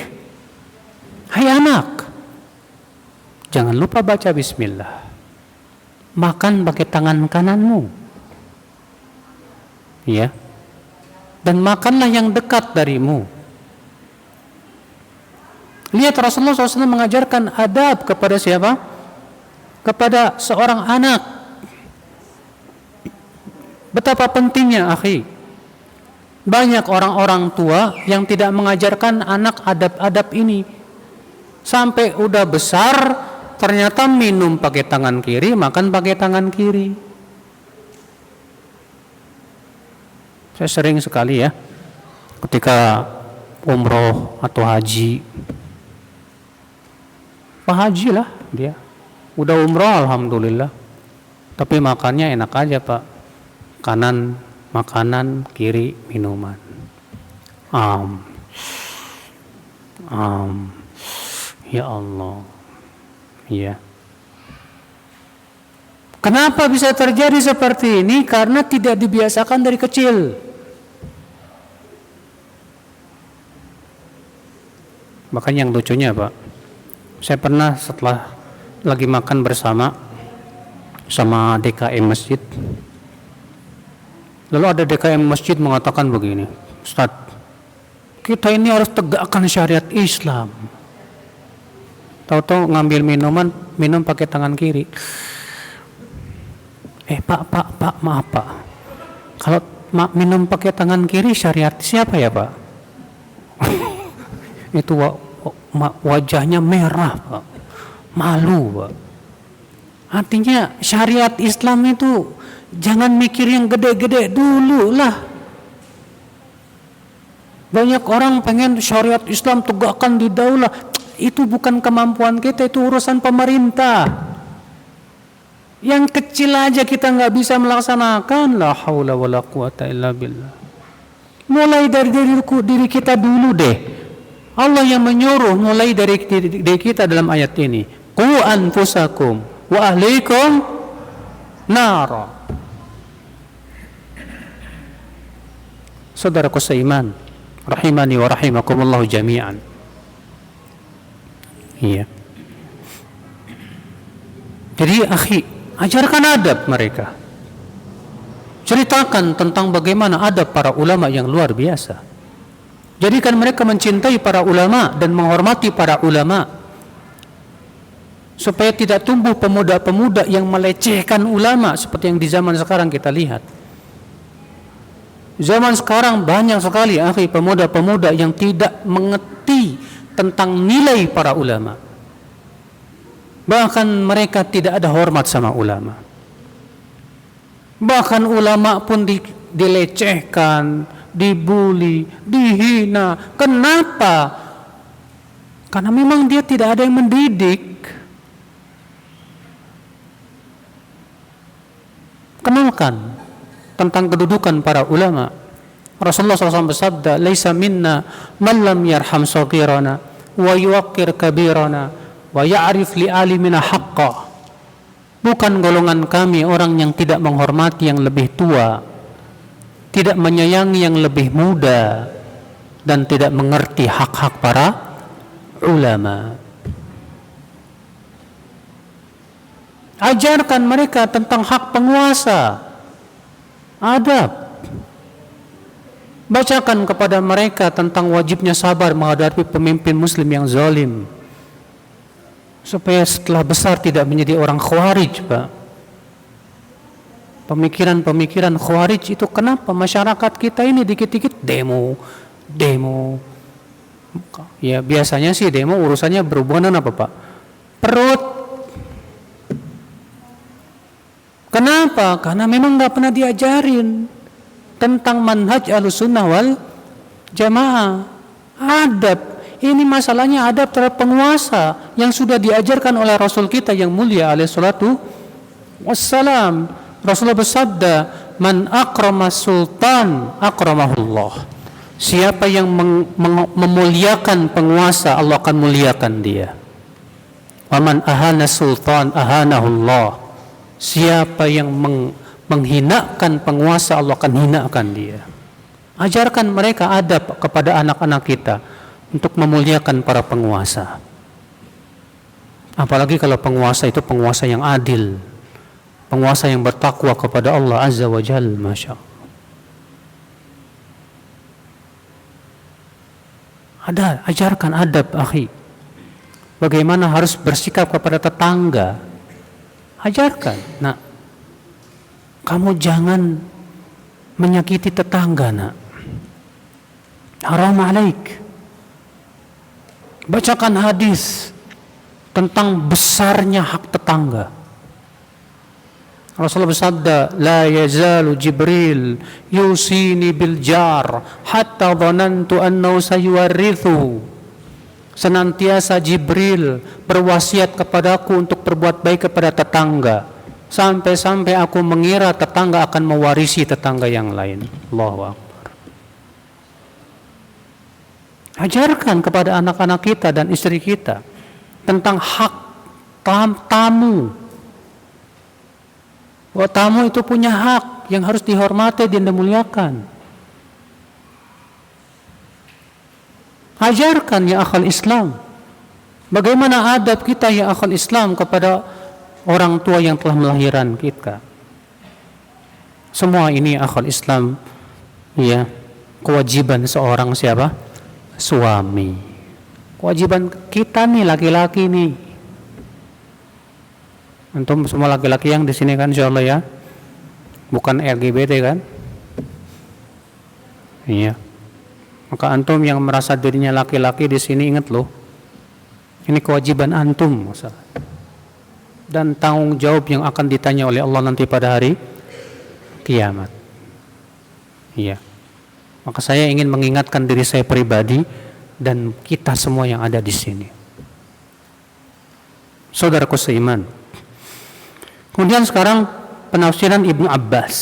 Hai anak, jangan lupa baca bismillah. Makan pakai tangan kananmu. Ya. Dan makanlah yang dekat darimu. Lihat Rasulullah SAW mengajarkan adab kepada siapa? Kepada seorang anak. Betapa pentingnya, akhi. Banyak orang-orang tua yang tidak mengajarkan anak adab-adab ini. Sampai udah besar, ternyata minum pakai tangan kiri, makan pakai tangan kiri. Saya sering sekali ya, ketika umroh atau haji. Pak haji lah dia. Udah umroh alhamdulillah. Tapi makannya enak aja Pak. Kanan makanan, kiri minuman. Ya Allah. Ya. Kenapa bisa terjadi seperti ini? Karena tidak dibiasakan dari kecil. Makanya yang lucunya Pak, saya pernah setelah lagi makan bersama sama DKM masjid, lalu ada DKM masjid mengatakan begini, Ustaz, kita ini harus tegakkan syariat Islam. Tahu-tahu ngambil minum pakai tangan kiri. Pak, maaf Pak, kalau minum pakai tangan kiri syariat siapa ya Pak? Itu wajahnya merah Pak, malu Pak. Artinya syariat Islam itu jangan mikir yang gede-gede dulu lah. Banyak orang pengen syariat Islam tegakkan di daulah. Itu bukan kemampuan kita, itu urusan pemerintah. Yang kecil aja kita nggak bisa melaksanakan. La haula wala quwata illa billah. Mulai dari diri kita dulu deh. Allah yang menyuruh mulai dari diri kita dalam ayat ini. Qu anfusakum wa ahlikum nara. Saudaraku seiman, rahimani wa rahimakumullah jami'an. Iya. Jadi akhi, ajarkan adab mereka. Ceritakan tentang bagaimana adab para ulama yang luar biasa. Jadikan mereka mencintai para ulama dan menghormati para ulama. Supaya tidak tumbuh pemuda-pemuda yang melecehkan ulama seperti yang di zaman sekarang kita lihat. Zaman sekarang banyak sekali akhi pemuda-pemuda yang tidak mengerti tentang nilai para ulama. Bahkan mereka tidak ada hormat sama ulama. Bahkan ulama pun dilecehkan, dibuli, dihina. Kenapa? Karena memang dia tidak ada yang mendidik. Kenalkan tentang kedudukan para ulama. Rasulullah SAW bersabda, "Laisa minna man lam yarham saghirana wa yuwaqqir kabirana wa ya'rif li alimina haqqa." Bukan golongan kami orang yang tidak menghormati yang lebih tua, tidak menyayangi yang lebih muda, dan tidak mengerti hak-hak para ulama. Ajarkan mereka tentang hak penguasa, adab. Bacakan kepada mereka tentang wajibnya sabar menghadapi pemimpin muslim yang zalim, supaya setelah besar tidak menjadi orang khawarij Pak. pemikiran-pemikiran Khawarij itu kenapa masyarakat kita ini dikit-dikit demo. Ya biasanya sih demo urusannya berhubungan dengan apa Pak? Perut. Kenapa? Karena memang nggak pernah diajarin tentang manhaj Ahlussunnah wal Jamaah. Adab. Ini masalahnya adab terhadap penguasa yang sudah diajarkan oleh Rasul kita yang mulia alaihi salatu wassalam. Rasulullah bersabda, "Man akrama sultan akramahullah." Siapa yang memuliakan penguasa, Allah akan muliakan dia. Wa man ahana sultan ahanahullah. Siapa yang menghinakan penguasa, Allah akan hinakan dia. Ajarkan mereka adab kepada anak-anak kita untuk memuliakan para penguasa. Apalagi kalau penguasa itu penguasa yang adil, penguasa yang bertakwa kepada Allah Azza wa Jalla, Masya Allah. Ajarkan adab, akhi. Bagaimana harus bersikap kepada tetangga. Ajarkan. Nah, kamu jangan menyakiti tetangga, nak. Haram alaik. Bacakan hadis tentang besarnya hak tetangga. Rasulullah bersabda, "La yazalu Jibril yusini bil jar hatta dhanantu annahu sayuwarithu." Senantiasa Jibril berwasiat kepadaku untuk berbuat baik kepada tetangga, sampai-sampai aku mengira tetangga akan mewarisi tetangga yang lain. Allahu Akbar. Ajarkan kepada anak-anak kita dan istri kita tentang hak tamu. Bahwa tamu itu punya hak yang harus dihormati dan dimuliakan. Ajarkan ya akhal Islam. Bagaimana adab kita ya akhal Islam kepada orang tua yang telah melahirkan kita. Semua ini akhal Islam ya, kewajiban seorang siapa? Suami. Kewajiban kita nih laki-laki nih. Antum semua laki-laki yang di sini kan insyaallah ya. Bukan LGBT kan? Iya. Maka antum yang merasa dirinya laki-laki di sini ingat loh. Ini kewajiban antum dan tanggung jawab yang akan ditanya oleh Allah nanti pada hari kiamat. Iya. Maka saya ingin mengingatkan diri saya pribadi dan kita semua yang ada di sini. Saudaraku seiman. Kemudian sekarang penafsiran Ibnu Abbas.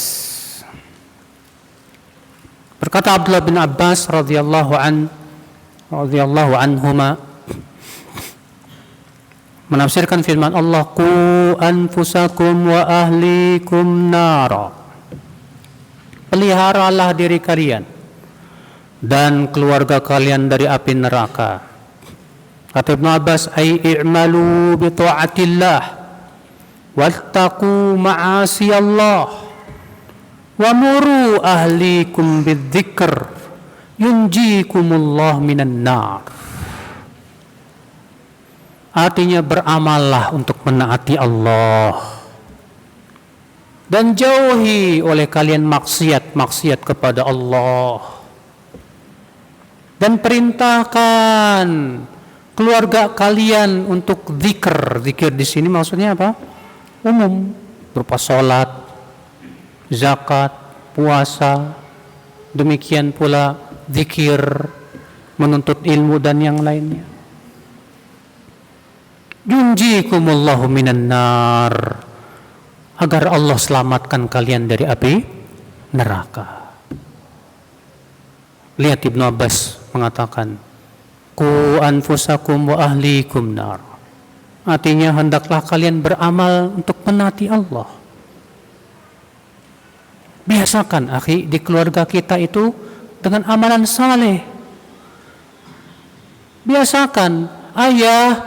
Berkata Abdullah bin Abbas radhiyallahu anhuma menafsirkan firman Allah, "Qu anfusakum wa ahlikum nara." Peliharalah diri kalian dan keluarga kalian dari api neraka. Kata Ibnu Abbas, "Ai i'malu bi ta'atillah wattaqu ma'asi Allah wa muru ahlikum bidzikr yunjikumullah minan nar." Artinya beramallah untuk menaati Allah dan jauhi oleh kalian maksiat kepada Allah, dan perintahkan keluarga kalian untuk zikir. Zikir di sini maksudnya apa? Umum, berupa sholat, zakat, puasa, demikian pula zikir, menuntut ilmu dan yang lainnya. Yunjikumullahu minan nar, agar Allah selamatkan kalian dari api neraka. Lihat Ibnu Abbas mengatakan, "Qu anfusakum wa ahlikum nar." Artinya hendaklah kalian beramal untuk menaati Allah. Biasakan akhi di keluarga kita itu dengan amalan saleh. Biasakan ayah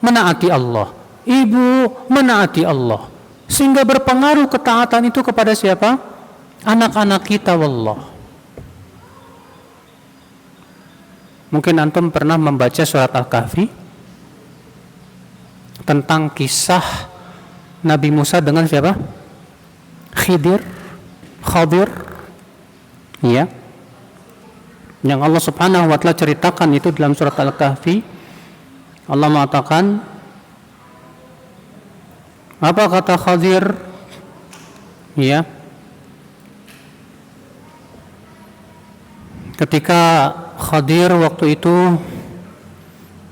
menaati Allah, ibu menaati Allah, sehingga berpengaruh ketaatan itu kepada siapa? Anak-anak kita, wallah. Mungkin antum pernah membaca surat Al-Kahfi tentang kisah Nabi Musa dengan siapa? Khadir, ya, yang Allah Subhanahu wa taala ceritakan itu dalam surat Al-Kahfi. Allah mengatakan, apa kata Khadir? Ya, ketika Khadir waktu itu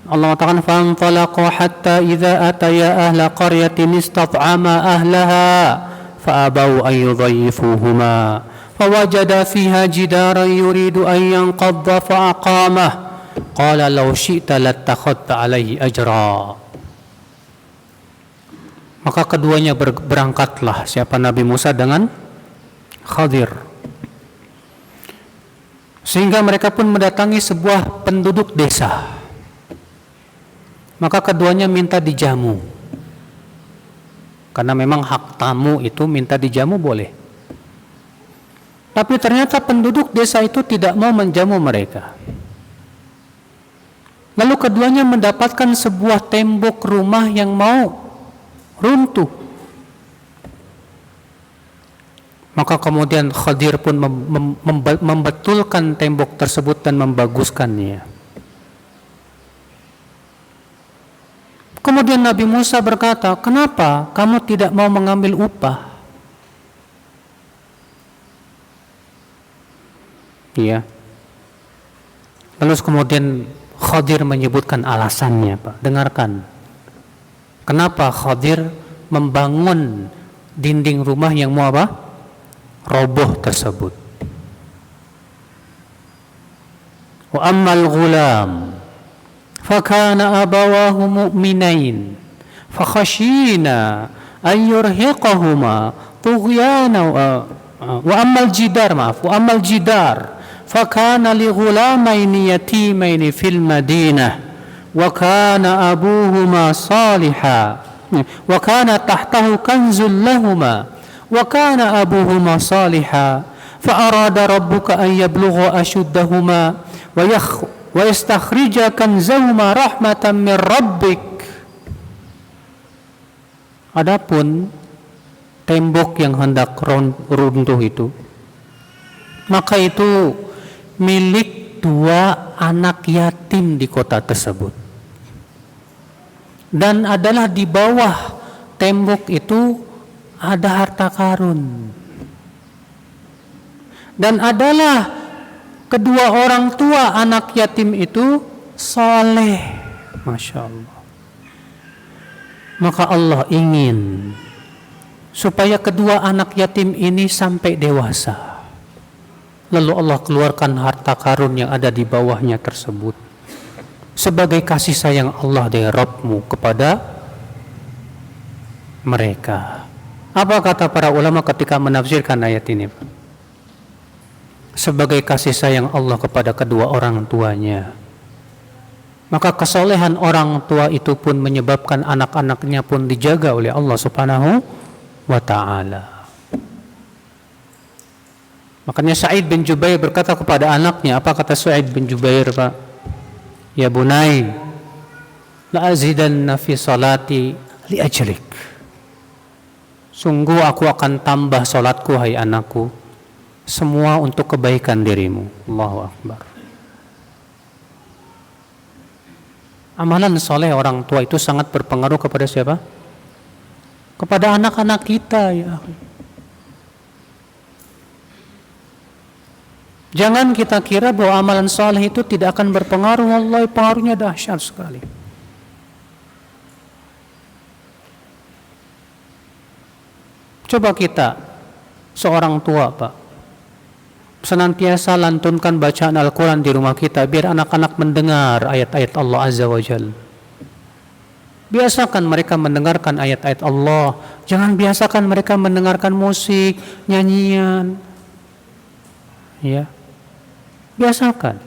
Allah mengatakan, "Fantalaqu hatta idza ataya ahla qaryatin istat'ama ahlaha fa'abau an yudayyifuhuma fawajada fiha jidaran yuridu an yanqadha fa'aqamah qala law syi'ta lattakhadta 'alaihi ajra." Maka keduanya berangkatlah, siapa Nabi Musa dengan Khadir, sehingga mereka pun mendatangi sebuah penduduk desa. Maka keduanya minta dijamu, karena memang hak tamu itu minta dijamu boleh. Tapi ternyata penduduk desa itu tidak mau menjamu mereka. Lalu keduanya mendapatkan sebuah tembok rumah yang mau runtuh. Maka kemudian Khadir pun membetulkan tembok tersebut dan membaguskannya. Kemudian Nabi Musa berkata, "Kenapa kamu tidak mau mengambil upah?" Ya. Lalu kemudian Khadir menyebutkan alasannya, Pak. Dengarkan. Kenapa Khadir membangun dinding rumah yang mau apa? Roboh tersebut. Wa ammal ghulam fakana abawahu mu'minain fakhashina an yurhiqahuma tughyana wa ammal jidar fakana li ghulamaini yatimaini fil madinah wa kana abuhuma salihan wa kana tahtahu kanzul lahuma wa kana abuhuma salihan fa arada rabbuka an yablugha ashuddahuma wa yastakhrija kanzahuma rahmatan min rabbik. Adapun tembok yang hendak runtuh itu, maka itu milik dua anak yatim di kota tersebut, dan adalah di bawah tembok itu ada harta karun, dan adalah kedua orang tua anak yatim itu soleh. Masya Allah. Maka Allah ingin supaya kedua anak yatim ini sampai dewasa. Lalu Allah keluarkan harta karun yang ada di bawahnya tersebut sebagai kasih sayang Allah dari Rabbmu kepada mereka. Apa kata para ulama ketika menafsirkan ayat ini? Sebagai kasih sayang Allah kepada kedua orang tuanya. Maka kesolehan orang tua itu pun menyebabkan anak-anaknya pun dijaga oleh Allah Subhanahu wa ta'ala. Makanya Sa'id bin Jubair berkata kepada anaknya, apa kata Sa'id bin Jubair, Pak? Ya bunai, la azidanna fi salati li ajlik. Sungguh aku akan tambah salatku, hai anakku, semua untuk kebaikan dirimu. Allahu Akbar. Amalan soleh orang tua itu sangat berpengaruh kepada siapa? Kepada anak-anak kita, ya. Jangan kita kira bahwa amalan soleh itu tidak akan berpengaruh. Wallahi pengaruhnya dahsyat sekali. Coba kita, seorang tua, Pak, senantiasa lantunkan bacaan Al-Quran di rumah kita, biar anak-anak mendengar ayat-ayat Allah Azza wa Jal. Biasakan mereka mendengarkan ayat-ayat Allah. Jangan biasakan mereka mendengarkan musik, nyanyian. Ya, biasakan.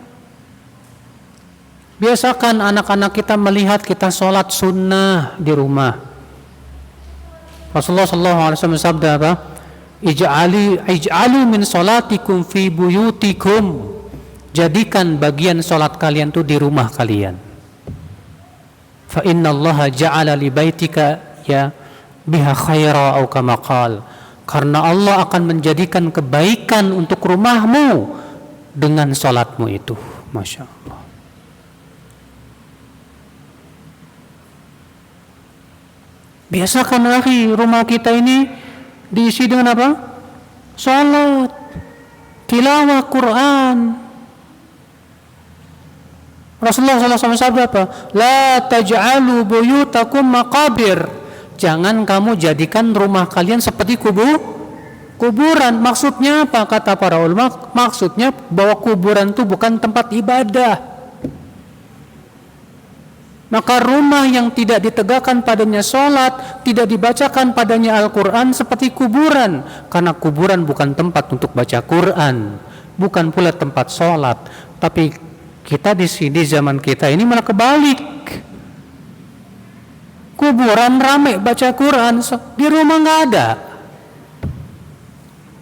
Biasakan anak-anak kita melihat kita sholat sunnah di rumah. Rasulullah SAW sabda apa? Ij'alu min salatikum fi buyutikum. Jadikan bagian salat kalian itu di rumah kalian. Fa innallaha ja'ala li baitika ya biha khaira au kama qala. Karena Allah akan menjadikan kebaikan untuk rumahmu dengan sholatmu itu. Masya Allah. Biasakan akhi, rumah kita ini diisi dengan apa? Sholat, tilawah Quran. Rasulullah SAW sabda apa? La taj'alu buyutakum maqabir. Jangan kamu jadikan rumah kalian seperti kuburan. Maksudnya apa? Kata para ulama, maksudnya bahwa kuburan itu bukan tempat ibadah. Maka rumah yang tidak ditegakkan padanya sholat, tidak dibacakan padanya Al-Quran seperti kuburan. Karena kuburan bukan tempat untuk baca Quran, bukan pula tempat sholat. Tapi kita di sini zaman kita ini malah kebalik. Kuburan rame baca Quran, di rumah nggak ada.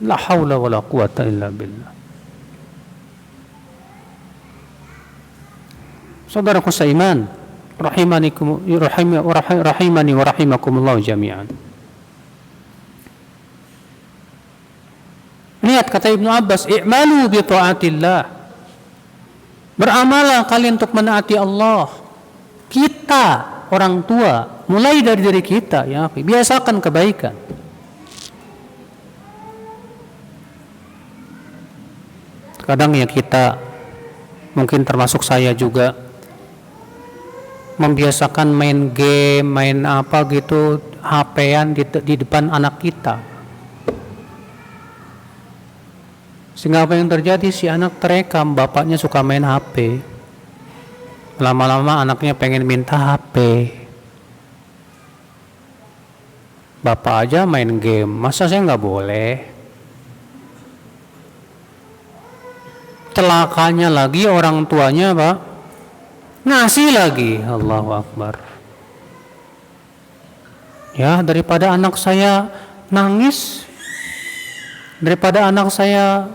La haula wala quwata illa billah. Saudaraku seiman, rahimani wa rahimakumullah jami'an. Lihat kata Ibnu Abbas, i'malu bi ta'atillah. Beramalah kalian untuk menaati Allah. Kita orang tua, mulai dari diri kita, ya, biasakan kebaikan. Kadang ya kita, mungkin termasuk saya juga, membiasakan main game, main apa gitu, HP-an di depan anak kita. Sehingga apa yang terjadi, si anak terekam bapaknya suka main HP. Lama-lama anaknya pengen minta HP. Bapak aja main game, masa saya nggak boleh? Celakanya lagi orang tuanya Pak ngasih lagi. Allahu Akbar. Ya, daripada anak saya nangis, daripada anak saya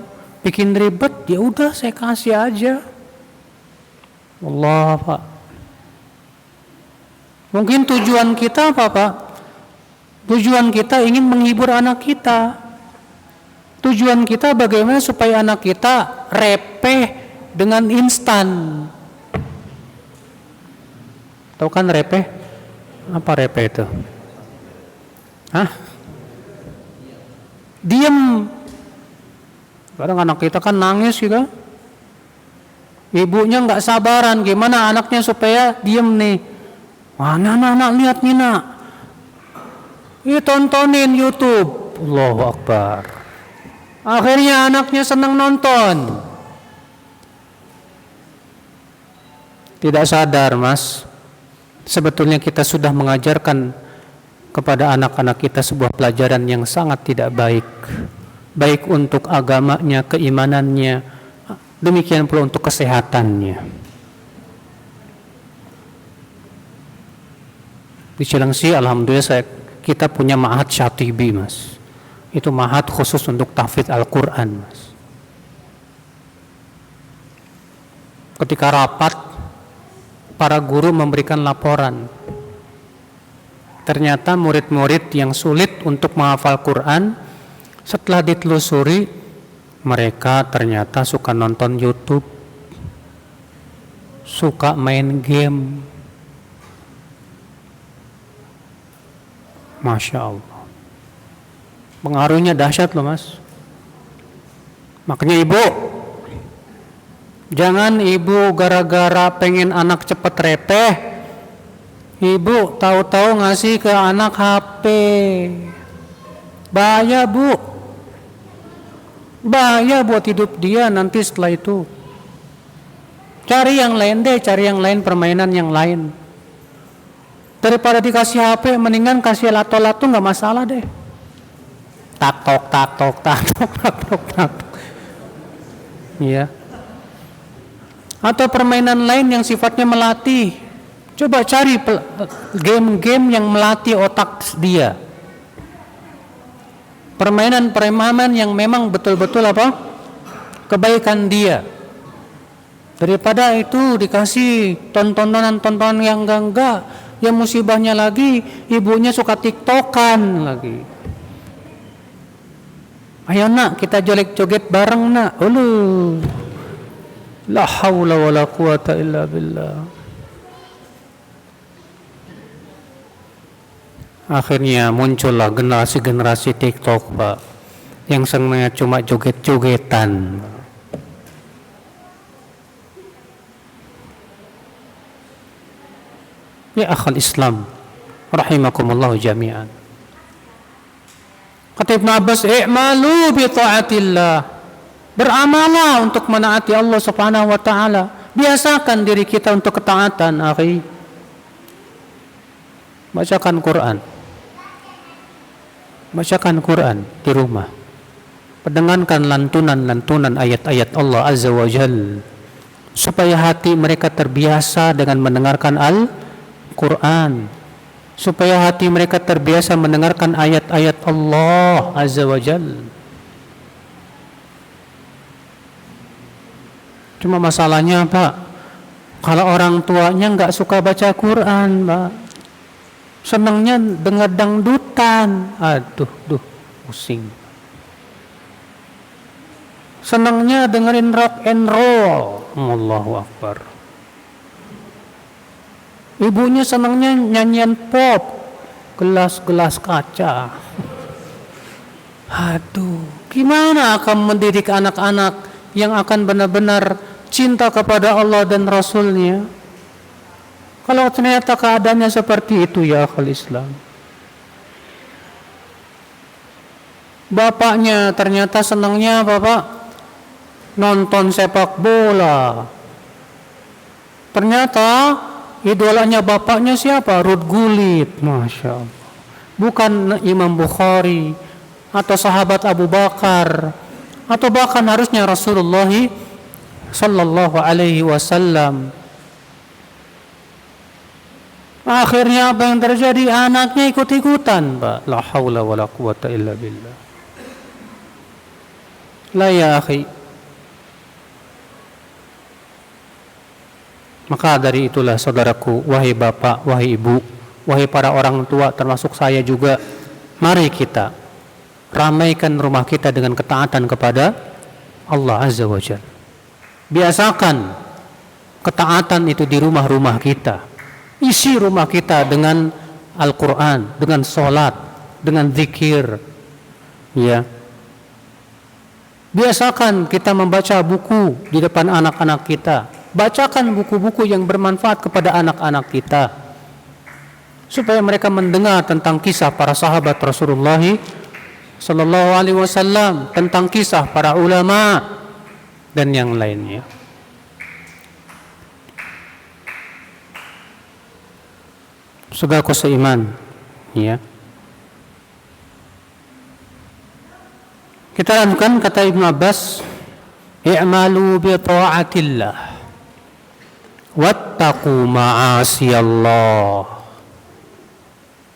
bikin ribet, ya udah saya kasih aja. Allah Pak. Mungkin tujuan kita apa Pak? Tujuan kita ingin menghibur anak kita. Tujuan kita bagaimana supaya anak kita repeh dengan instan. Tahu kan repeh? Apa repeh itu? Hah? Diam. Kadang anak kita kan nangis juga. Ibunya nggak sabaran, gimana anaknya supaya diam nih. Mana anak lihat nih nak? Tontonin YouTube. Allahu Akbar. Akhirnya anaknya senang nonton. Tidak sadar Mas, sebetulnya kita sudah mengajarkan kepada anak-anak kita sebuah pelajaran yang sangat tidak baik. Baik untuk agamanya, keimanannya, demikian pula untuk kesehatannya. Di Cilengsi alhamdulillah kita punya ma'had Syatibi Mas. Itu ma'had khusus untuk tahfidz Al-Quran Mas. Ketika rapat, para guru memberikan laporan. Ternyata murid-murid yang sulit untuk menghafal Quran, setelah ditelusuri, mereka ternyata suka nonton YouTube, suka main game. Masya Allah. Pengaruhnya dahsyat loh Mas. Makanya ibu, jangan ibu gara-gara pengen anak cepet repeh, ibu tahu-tahu ngasih ke anak HP. Bahaya Bu. Bahaya buat hidup dia nanti setelah itu. Cari yang lain deh, cari yang lain, permainan yang lain. Daripada dikasih HP, mendingan kasih lato-lato, nggak masalah deh. Tak tok. Iya. Atau permainan lain yang sifatnya melatih. Coba cari game-game yang melatih otak dia. Permainan yang memang betul-betul apa? Kebaikan dia. Daripada itu dikasih tontonan yang enggak, yang musibahnya lagi ibunya suka tiktokan lagi. Ayo nak, kita joget-joget bareng nak. Ulu. La haula wala quwata illa billah. Akhirnya muncullah generasi-generasi TikTok, Pak, yang senangnya cuma joget-jogetan. Ya akhal Islam, rahimakumullah jami'an. Kata Ibn Abbas, i'malu bi ta'atillah. Beramalah untuk menaati Allah Subhanahu wa taala. Biasakan diri kita untuk ketaatan, akhi. Bacakan Quran. Bacakan Quran di rumah. Pendengarkan lantunan-lantunan ayat-ayat Allah Azza wa Jalla, supaya hati mereka terbiasa dengan mendengarkan Al-Quran, supaya hati mereka terbiasa mendengarkan ayat-ayat Allah Azza wa Jalla. Cuma masalahnya, Pak, kalau orang tuanya nggak suka baca Quran, Pak, senangnya dengar dangdutan, aduh, pusing. Senangnya dengerin rock and roll, Allahu Akbar. Ibunya senangnya nyanyian pop, gelas-gelas kaca. Aduh, gimana akan mendidik anak-anak yang akan benar-benar cinta kepada Allah dan Rasulnya? Kalau ternyata keadaannya seperti itu, ya akhul Islam. Bapaknya ternyata senangnya nonton sepak bola. Ternyata idolanya bapaknya siapa? Ruud Gullit, Masya Allah. Bukan Imam Bukhari atau sahabat Abu Bakar, atau bahkan harusnya Rasulullah sallallahu alaihi wasallam. Akhirnya apa yang terjadi? Anaknya ikut-ikutan, Pak. La haula wala quwata illa billah. La ya akhi. Maka dari itulah saudaraku, wahai bapak, wahai ibu, wahai para orang tua, termasuk saya juga, mari kita ramaikan rumah kita dengan ketaatan kepada Allah Azza wa Jalla. Biasakan ketaatan itu di rumah-rumah kita. Isi rumah kita dengan Al-Quran, dengan sholat, dengan zikir. Ya. Biasakan kita membaca buku di depan anak-anak kita. Bacakan buku-buku yang bermanfaat kepada anak-anak kita, supaya mereka mendengar tentang kisah para sahabat Rasulullah sallallahu alaihi wasallam, tentang kisah para ulama dan yang lainnya. Saudaraku seiman, ya. Kita lanjutkan kata Ibn Abbas, i'malu bi ta'atillah wattaqu ma'asiyallah,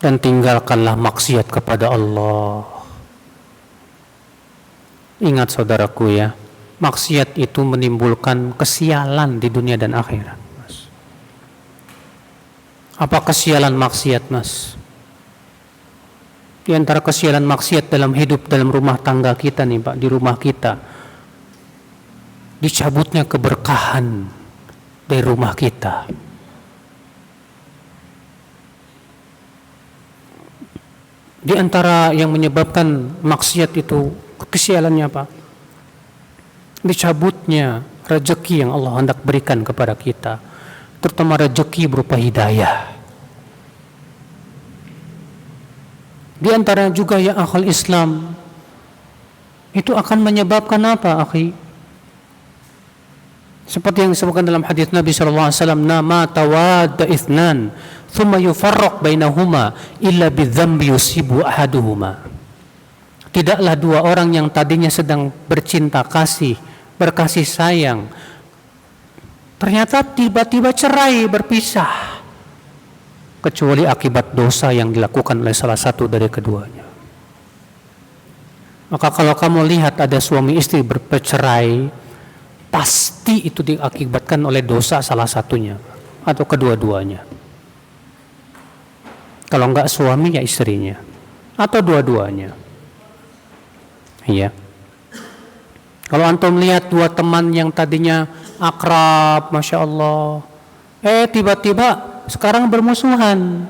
dan tinggalkanlah maksiat kepada Allah. Ingat saudaraku ya, maksiat itu menimbulkan kesialan di dunia dan akhirat, Mas. Apa kesialan maksiat, Mas? Di antara kesialan maksiat dalam hidup, dalam rumah tangga kita nih, Pak, di rumah kita, dicabutnya keberkahan dari rumah kita. Di antara yang menyebabkan maksiat itu, kesialannya apa? Dicabutnya rezeki yang Allah hendak berikan kepada kita, terutama rezeki berupa hidayah. Di antara juga ya akhul Islam, itu akan menyebabkan apa, akhi? Seperti yang disebutkan dalam hadis Nabi sallallahu alaihi wasallam, "Nama tawadda itsnan, thumma yufarraq bainahuma illa bidzambi yusibu ahaduhuma." Tidaklah dua orang yang tadinya sedang bercinta kasih, berkasih sayang, ternyata tiba-tiba cerai, berpisah, kecuali akibat dosa yang dilakukan oleh salah satu dari keduanya. Maka kalau kamu lihat ada suami istri bercerai, pasti itu diakibatkan oleh dosa salah satunya atau kedua-duanya. Kalau enggak suami ya istrinya atau dua-duanya. Iya. Kalau antum lihat dua teman yang tadinya akrab, Masya Allah, tiba-tiba sekarang bermusuhan,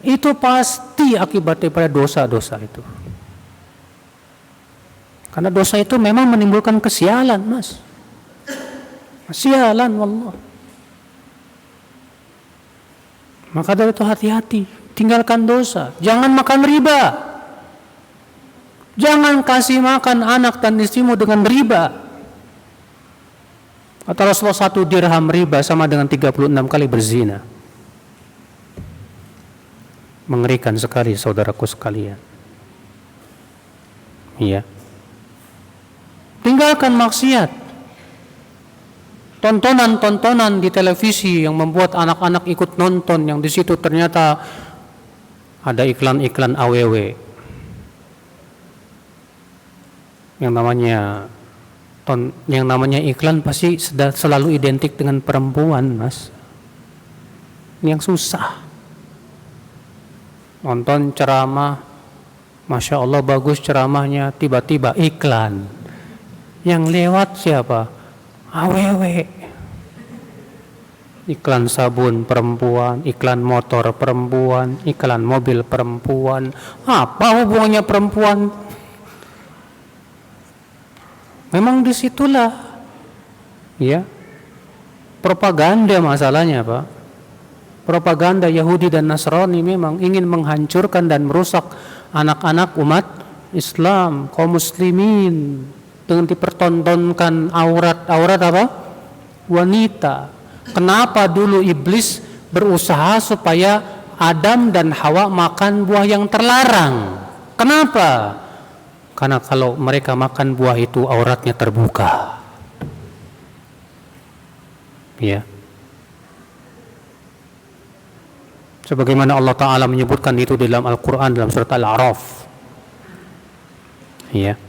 itu pasti akibatnya pada dosa-dosa itu. Karena dosa itu memang menimbulkan kesialan, mas. Kesialan, wallah. Maka dari itu hati-hati, tinggalkan dosa. Jangan makan riba. Jangan kasih makan anak dan istrimu dengan riba. Kata Rasulullah, 1 dirham riba sama dengan 36 kali berzina. Mengerikan sekali, saudaraku sekalian. Iya. Tinggalkan maksiat. Tontonan-tontonan di televisi yang membuat anak-anak ikut nonton, yang di situ ternyata ada iklan-iklan AWW. Yang namanya iklan pasti selalu identik dengan perempuan, mas. Ini yang susah. Nonton ceramah, Masya Allah bagus ceramahnya, tiba-tiba iklan. Yang lewat siapa? AWW. Iklan sabun perempuan, iklan motor perempuan, iklan mobil perempuan. Apa hubungannya perempuan? Memang disitulah, ya, propaganda masalahnya, Pak. Propaganda Yahudi dan Nasrani memang ingin menghancurkan dan merusak anak-anak umat Islam, kaum muslimin, dengan dipertontonkan aurat apa? Wanita. Kenapa dulu iblis berusaha supaya Adam dan Hawa makan buah yang terlarang? Kenapa? Karena kalau mereka makan buah itu auratnya terbuka. Ya. Sebagaimana Allah Ta'ala menyebutkan itu dalam Al-Quran dalam surat Al-A'raf. Ya.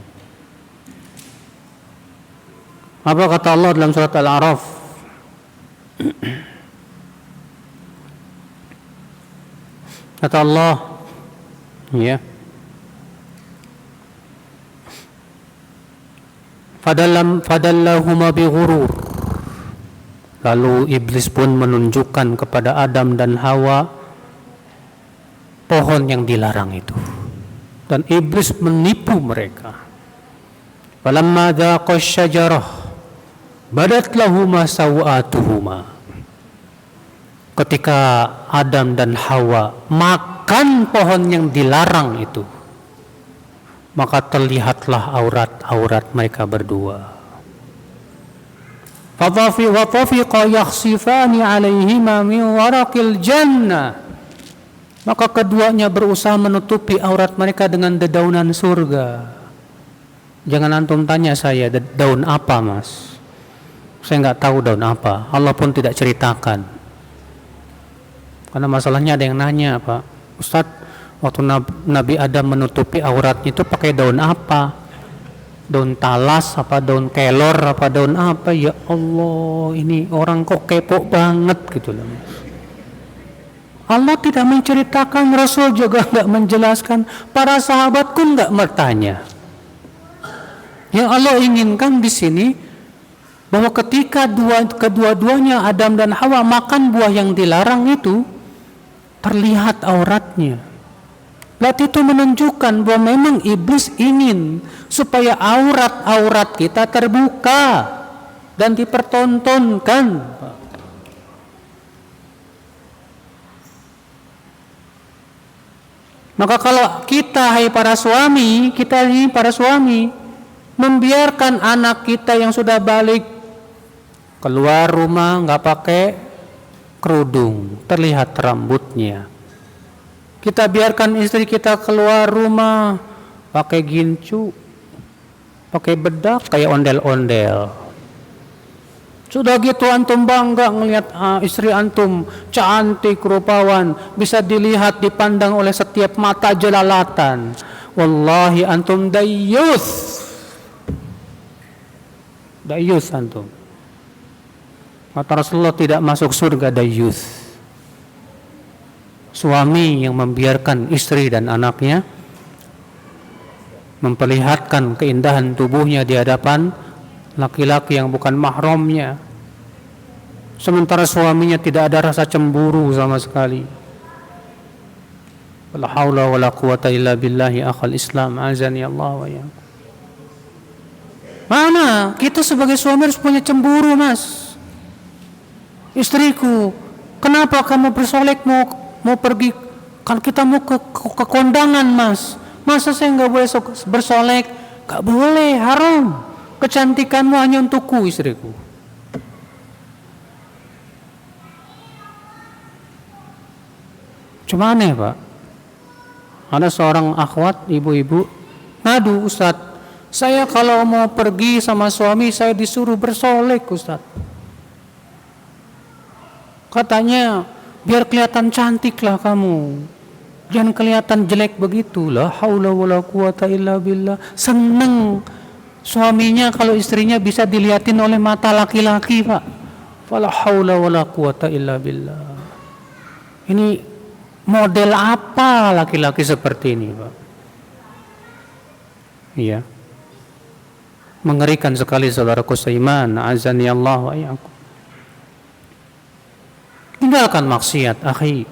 Apa kata Allah dalam surat Al-A'raf? Kata Allah, ya. Fadallahuma bighurur. Lalu iblis pun menunjukkan kepada Adam dan Hawa pohon yang dilarang itu. Dan iblis menipu mereka. Falamma dhaqa asy-syajarah badat lahuma sawatuhuma. Ketika Adam dan Hawa makan pohon yang dilarang itu, maka terlihatlah aurat-aurat mereka berdua. Fatafiqa yakhsifani alaihima min waraqil jannah. Maka keduanya berusaha menutupi aurat mereka dengan dedaunan surga. Jangan antum tanya saya, daun apa, mas? Saya nggak tahu daun apa. Allah pun tidak ceritakan. Karena masalahnya ada yang nanya, Pak, Ustadz, waktu Nabi Adam menutupi auratnya itu pakai daun apa? Daun talas, apa daun kelor, apa daun apa? Ya Allah, ini orang kok kepo banget gitu loh. Allah tidak menceritakan, Rasul juga nggak menjelaskan, para sahabat pun nggak bertanya. Yang Allah inginkan di sini bahwa ketika kedua-duanya Adam dan Hawa makan buah yang dilarang itu, terlihat auratnya. Berarti itu menunjukkan bahwa memang iblis ingin supaya aurat-aurat kita terbuka dan dipertontonkan. Maka kalau kita, para suami, membiarkan anak kita yang sudah balik keluar rumah nggak pakai kerudung, terlihat rambutnya. Kita biarkan istri kita keluar rumah pakai gincu, pakai bedak kayak ondel-ondel. Sudah gitu antum bangga ngelihat istri antum cantik, rupawan, bisa dilihat, dipandang oleh setiap mata jelalatan. Wallahi antum dayyus. Dayyus antum. Kata Rasulullah, tidak masuk surga dayyus. Suami yang membiarkan istri dan anaknya memperlihatkan keindahan tubuhnya di hadapan laki-laki yang bukan mahramnya, sementara suaminya tidak ada rasa cemburu sama sekali. Wala haula wala quwata illa billahi akhal Islam, azani Allah wa iyyakum. Mana kita sebagai suami harus punya cemburu, Mas. Istriku, kenapa kamu bersolek mau pergi? Kan kita mau ke kondangan, Mas. Masa saya nggak boleh bersolek? Nggak boleh, haram. Kecantikanmu hanya untukku, istriku. Cuma aneh, Pak. Ada seorang akhwat, ibu-ibu, ngadu, Ustadz, saya kalau mau pergi sama suami saya disuruh bersolek, Ustadz. Katanya biar kelihatan cantik lah kamu, jangan kelihatan jelek begitu. La haula wala quwata illa billah. Seneng suaminya kalau istrinya bisa dilihatin oleh mata laki-laki, Pak. Fala haula wala quwata illa billah. Ini model apa laki-laki seperti ini, Pak? Iya. Mengerikan sekali, saudaraku seiman, azani Allah wa iyyakum. Tinggalkan maksiat, akhi.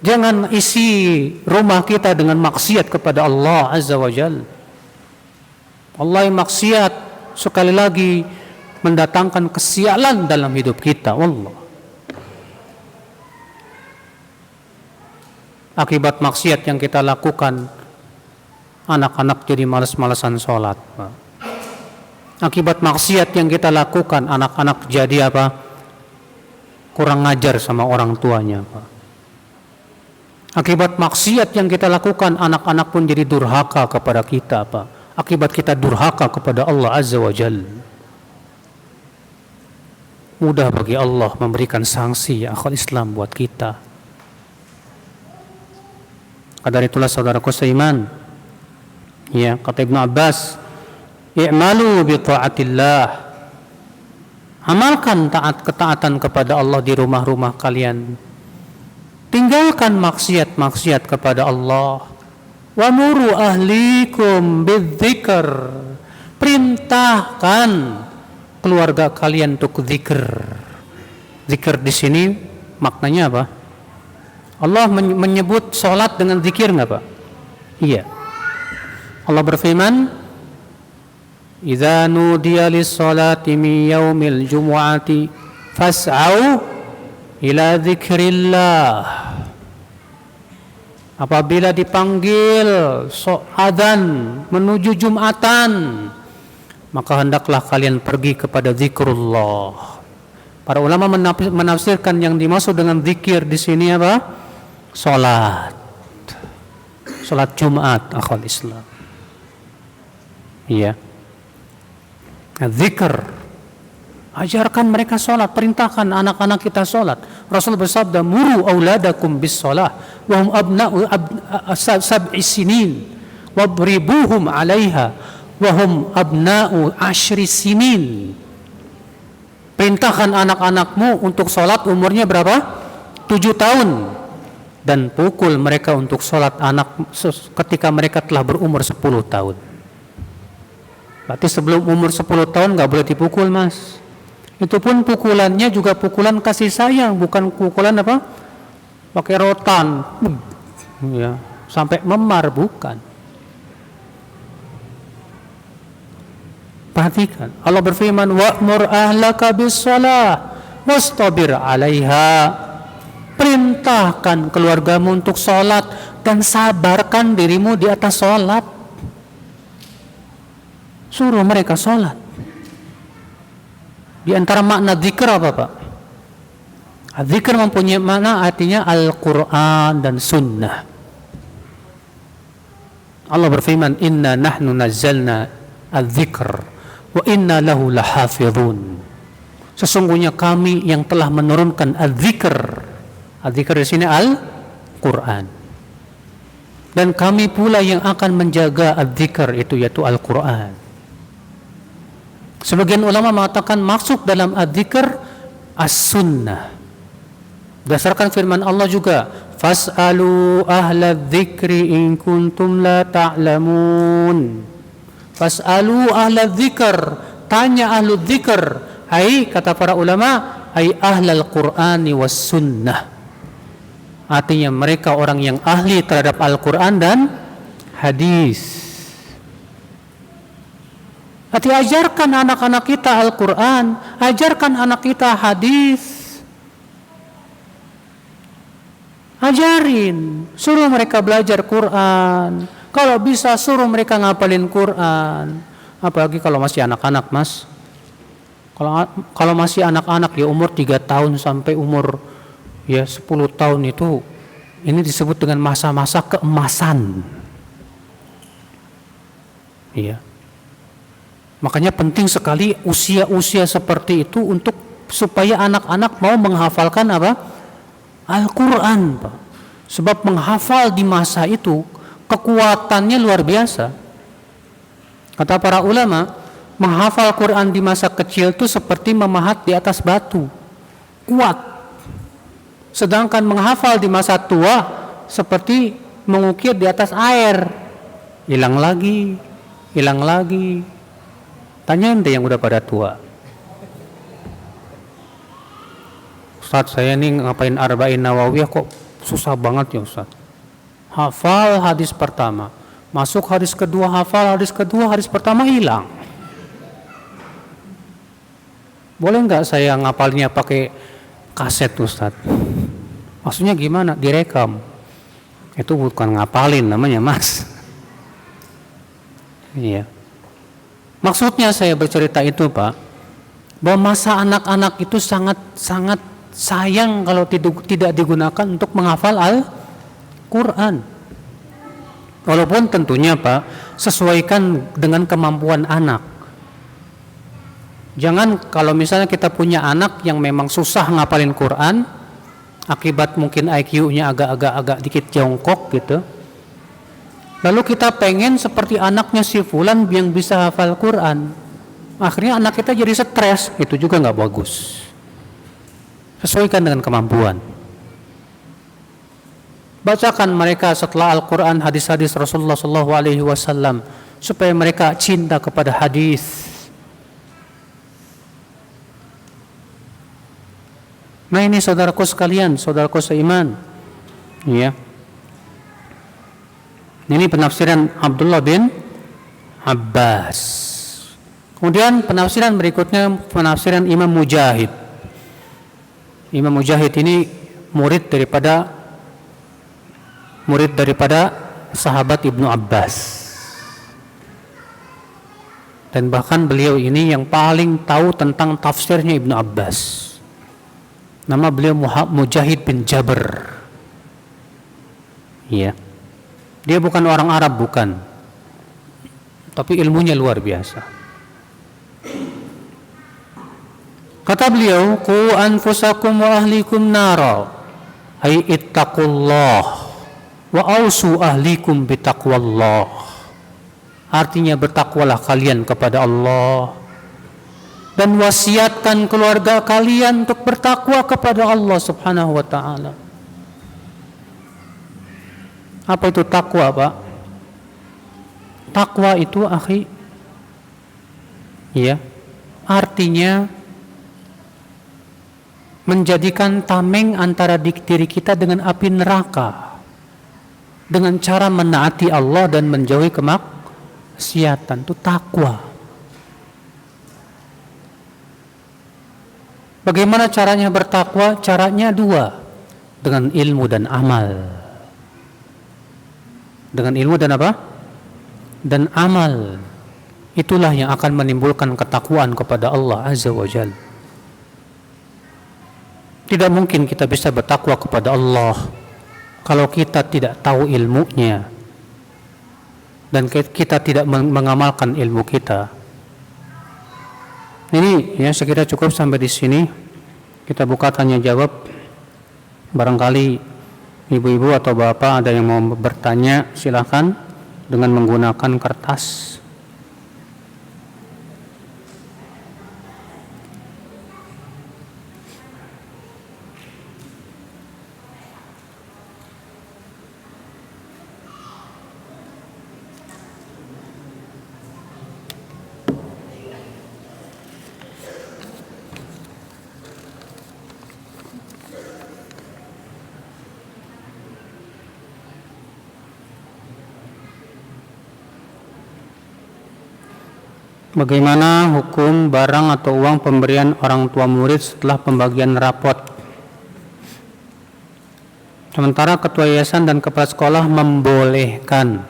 Jangan isi rumah kita dengan maksiat kepada Allah Azza wa Jalla. Allah yang maksiat sekali lagi mendatangkan kesialan dalam hidup kita, wallah. Akibat maksiat yang kita lakukan, anak-anak jadi malas-malasan sholat, Pak. Akibat maksiat yang kita lakukan, anak-anak jadi apa? Kurang ngajar sama orang tuanya, Pak. Akibat maksiat yang kita lakukan, anak-anak pun jadi durhaka kepada kita, Pak. Akibat kita durhaka kepada Allah Azza wa Jalla. Mudah bagi Allah memberikan sanksi akhwat Islam buat kita. Kadar itulah saudaraku seiman, ya, kata Ibnu Abbas, i'malu bi ta'atillah. Amalkan ketaatan kepada Allah di rumah-rumah kalian. Tinggalkan maksiat-maksiat kepada Allah. Wa muru ahlikum bidzikr. Perintahkan keluarga kalian untuk zikir. Zikir di sini maknanya apa? Allah menyebut sholat dengan zikir nggak, Pak? Iya. Allah berfirman, "Idza nudiya lis-salati min yaumil jumu'ati fas'au ila dzikrillah." Apabila dipanggil adzan menuju Jumatan, maka hendaklah kalian pergi kepada zikrullah. Para ulama menafsirkan yang dimaksud dengan zikir di sini apa? Salat Jumat, akhwat Islam. Iya. Zikr. Ajarkan mereka salat, perintahkan anak-anak kita salat. Rasul bersabda, "Muru auladakum bis shalah wa hum abna'u sab'i sinin wadribuhum 'alaiha wa hum abna'u 10 sinin." Perintahkan anak-anakmu untuk salat umurnya berapa? 7 tahun. Dan pukul mereka untuk sholat anak ketika mereka telah berumur 10 tahun. Berarti sebelum umur 10 tahun gak boleh dipukul, Mas. Itu pun pukulannya juga pukulan kasih sayang, bukan pukulan apa? Pakai rotan, ya, sampai memar, bukan. Perhatikan, Allah berfirman, wa'mur ahlaka bis-shalah wastabir 'alaiha. Perintahkan keluargamu untuk sholat dan sabarkan dirimu di atas sholat. Suruh mereka sholat. Di antara makna zikr apa, Pak? Zikr mempunyai makna artinya Al-Quran dan Sunnah. Allah berfirman, "Inna nahnu nazzalna al-zikr wa inna lahu lahafidhun." Sesungguhnya kami yang telah menurunkan al-zikr. Al-zikr di sini Al-Quran. Dan kami pula yang akan menjaga al-zikr itu, yaitu Al-Quran. Sebagian ulama mengatakan masuk dalam al-zikr as-sunnah. Berdasarkan firman Allah juga, Fas'alu ahla dzikri in kuntum la ta'lamun. Fas'alu ahla dzikr, tanya ahlu dzikr. Ai kata para ulama, ai ahlal Qur'ani was sunnah. Artinya mereka orang yang ahli terhadap Al-Qur'an dan hadis. Arti ajarkan anak-anak kita Al-Qur'an, ajarkan anak kita hadis. Ajarin, suruh mereka belajar Quran. Kalau bisa suruh mereka ngapalin Quran. Apalagi kalau masih anak-anak, Mas. Kalau masih anak-anak ya umur 3 tahun sampai umur ya 10 tahun itu, ini disebut dengan masa-masa keemasan. Iya. Makanya penting sekali usia-usia seperti itu untuk supaya anak-anak mau menghafalkan apa? Al-Quran, Pak. Sebab menghafal di masa itu kekuatannya luar biasa. Kata para ulama, menghafal Quran di masa kecil itu seperti memahat di atas batu, kuat. Sedangkan menghafal di masa tua seperti mengukir di atas air, hilang lagi, hilang lagi. Tanyain deh yang udah pada tua. Ustaz, saya nih ngapain Arba'in Nawawiyah kok susah banget ya Ustaz. Hafal hadis pertama, masuk hadis kedua, hafal hadis kedua, hadis pertama hilang. Boleh nggak saya ngapalnya pakai kaset Ustaz? Maksudnya gimana? Direkam. Itu bukan ngapalin namanya, Mas. Iya. Maksudnya saya bercerita itu, Pak, bahwa masa anak-anak itu sangat sayang kalau tidak digunakan untuk menghafal Al-Quran. Walaupun tentunya Pak, sesuaikan dengan kemampuan anak. Jangan kalau misalnya kita punya anak yang memang susah ngapalin Quran, akibat mungkin IQ-nya agak dikit jongkok gitu. Lalu kita pengen seperti anaknya si Fulan yang bisa hafal Quran. Akhirnya anak kita jadi stres, itu juga nggak bagus. Sesuaikan dengan kemampuan. Bacakan mereka setelah Al-Quran hadis-hadis Rasulullah SAW supaya mereka cinta kepada hadis. Nah ini saudaraku sekalian, saudaraku seiman, ya. Ini penafsiran Abdullah bin Abbas. Kemudian penafsiran berikutnya penafsiran Imam Mujahid. Imam Mujahid ini murid daripada sahabat Ibnu Abbas. Dan bahkan beliau ini yang paling tahu tentang tafsirnya Ibnu Abbas. Nama beliau Mujahid bin Jabr. Iya. Dia bukan orang Arab, bukan. Tapi ilmunya luar biasa. Kata beliau, qu anfusakum wa ahlikum nara, ay ittaqullah wa ausu ahlikum bitaqwallah. Artinya bertakwalah kalian kepada Allah dan wasiatkan keluarga kalian untuk bertakwa kepada Allah Subhanahu wa taala. Apa itu takwa, Pak? Takwa itu, akhi, ya, artinya menjadikan tameng antara diri kita dengan api neraka dengan cara menaati Allah dan menjauhi kemaksiatan. Itu takwa. Bagaimana caranya bertakwa? Caranya dua, dengan ilmu dan amal. Dengan ilmu dan apa? Dan amal. Itulah yang akan menimbulkan ketakwaan kepada Allah Azza wa Jalla. Tidak mungkin kita bisa bertakwa kepada Allah kalau kita tidak tahu ilmunya dan kita tidak mengamalkan ilmu kita. Ini ya, saya kira cukup sampai di sini. Kita buka tanya jawab. Barangkali ibu-ibu atau bapak ada yang mau bertanya, silakan dengan menggunakan kertas. Bagaimana hukum barang atau uang pemberian orang tua murid setelah pembagian rapot? Sementara ketua yayasan dan kepala sekolah membolehkan.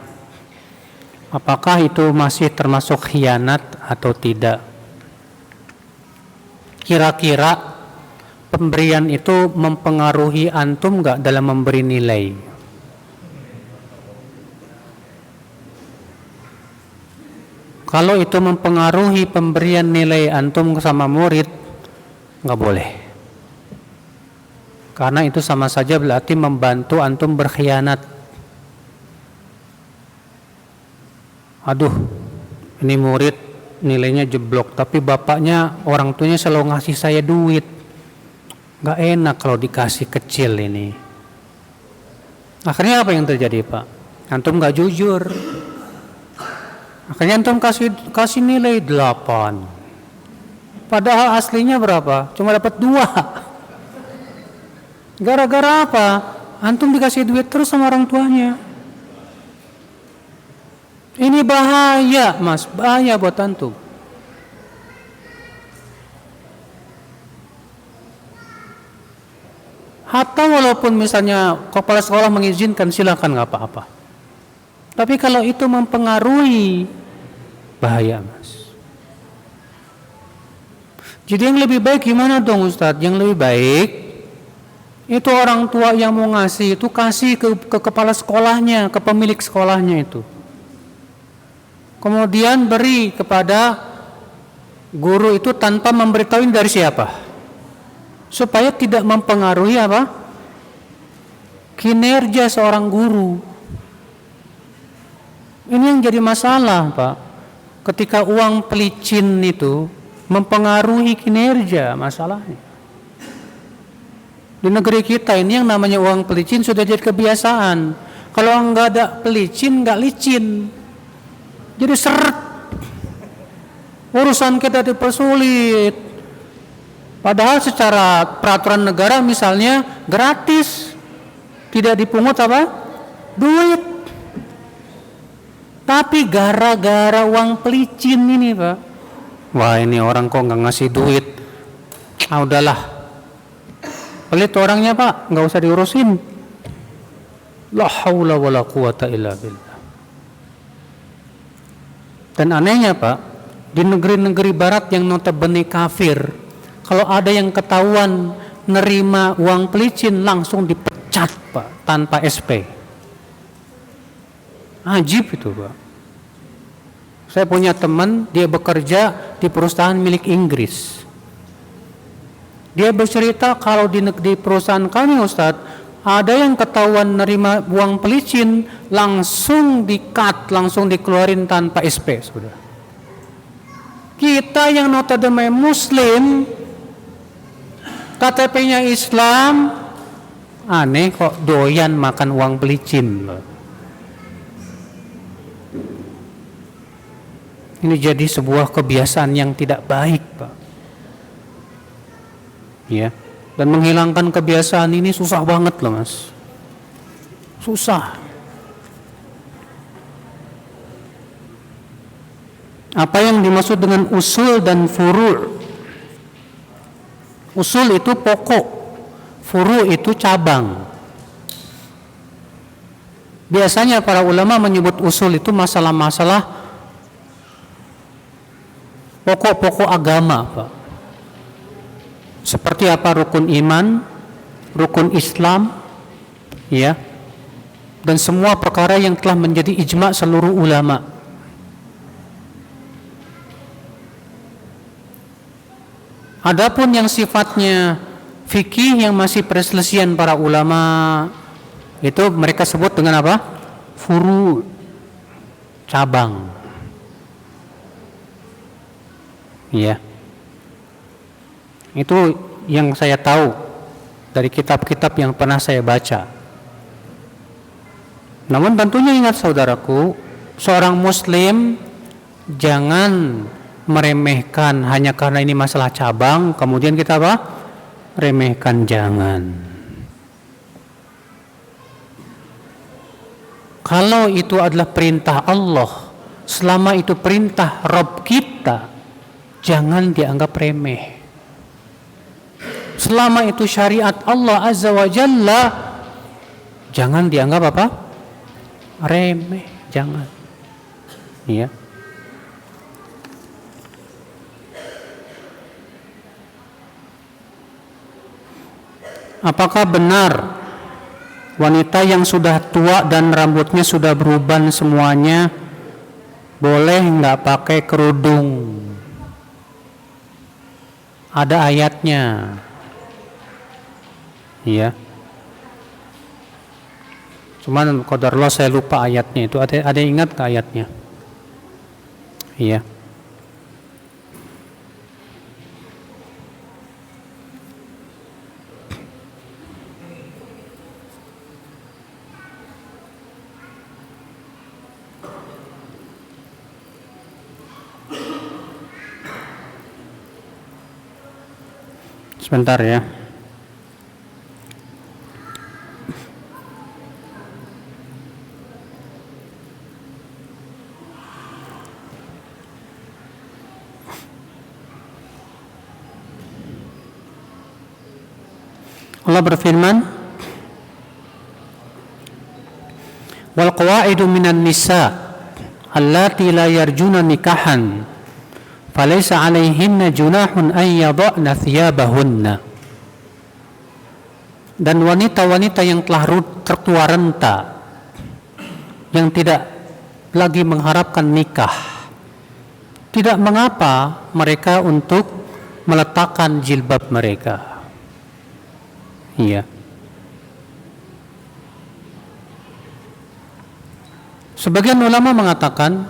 Apakah itu masih termasuk khianat atau tidak? Kira-kira pemberian itu mempengaruhi antum nggak dalam memberi nilai? Kalau itu mempengaruhi pemberian nilai antum sama murid, nggak boleh. Karena itu sama saja berarti membantu antum berkhianat. Aduh, ini murid nilainya jeblok, tapi bapaknya, orang tuanya selalu ngasih saya duit. Nggak enak kalau dikasih kecil ini. Akhirnya apa yang terjadi, Pak? Antum nggak jujur. Akhirnya antum kasih nilai 8. Padahal aslinya berapa? Cuma dapat 2. Gara-gara apa? Antum dikasih duit terus sama orang tuanya. Ini bahaya, Mas. Bahaya buat antum. Hatta walaupun misalnya kepala sekolah mengizinkan, silakan, nggak apa-apa. Tapi kalau itu mempengaruhi, bahaya, Mas. Jadi yang lebih baik gimana dong, Ustadz? Yang lebih baik itu orang tua yang mau ngasih itu kasih ke kepala sekolahnya, ke pemilik sekolahnya itu. Kemudian beri kepada guru itu tanpa memberitahu dari siapa, supaya tidak mempengaruhi apa? Kinerja seorang guru. Ini yang jadi masalah, Pak. Ketika uang pelicin itu mempengaruhi kinerja, masalahnya. Di negeri kita ini yang namanya uang pelicin sudah jadi kebiasaan. Kalau nggak ada pelicin, nggak licin. Jadi seret. Urusan kita dipersulit. Padahal secara peraturan negara misalnya gratis. Tidak dipungut apa? Duit. Tapi gara-gara uang pelicin ini, Pak. Wah, ini orang kok nggak ngasih duit. Ah, udahlah. Pelit orangnya, Pak, nggak usah diurusin. La haula wala quwata illa billah. Dan anehnya, Pak, di negeri-negeri barat yang notabene kafir, kalau ada yang ketahuan nerima uang pelicin langsung dipecat, Pak, tanpa SP. Ajib itu, Pak. Saya punya teman, dia bekerja di perusahaan milik Inggris. Dia bercerita kalau di perusahaan kami, Ustadz, ada yang ketahuan nerima uang pelicin langsung di-cut, langsung dikeluarin tanpa SP, sudah. Kita yang notabene Muslim, KTP-nya Islam, aneh kok doyan makan uang pelicin, Pak. Ini jadi sebuah kebiasaan yang tidak baik, Pak. Ya. Dan menghilangkan kebiasaan ini susah banget loh, Mas. Susah. Apa yang dimaksud dengan usul dan furu'? Usul itu pokok, furu' itu cabang. Biasanya para ulama menyebut usul itu masalah-masalah pokok-pokok agama, Pak. Seperti apa rukun iman, rukun Islam, ya, dan semua perkara yang telah menjadi ijma seluruh ulama. Adapun yang sifatnya fikih yang masih perselisihan para ulama, itu mereka sebut dengan apa? Furu', cabang. Ya, itu yang saya tahu dari kitab-kitab yang pernah saya baca. Namun tentunya ingat saudaraku, seorang muslim jangan meremehkan hanya karena ini masalah cabang, kemudian kita apa? Remehkan, jangan. Kalau itu adalah perintah Allah, selama itu perintah Rabb kita, kita, jangan dianggap remeh. Selama itu syariat Allah Azza wa Jalla, jangan dianggap apa? Remeh, jangan. Ya. Apakah benar wanita yang sudah tua dan rambutnya sudah beruban semuanya boleh nggak pakai kerudung? Ada ayatnya. Iya. Cuman qadarullah saya lupa ayatnya itu. Ada yang ingat ke ayatnya? Iya. Sebentar ya. Allah berfirman, wal qawaidu minan nisa allati la yarjuna nikahan falaysa 'alaihinna junahun an yadhna thiyabahunna. Dan wanita-wanita yang telah tertua renta, yang tidak lagi mengharapkan nikah, tidak mengapa mereka untuk meletakkan jilbab mereka. Iya. Sebagian ulama mengatakan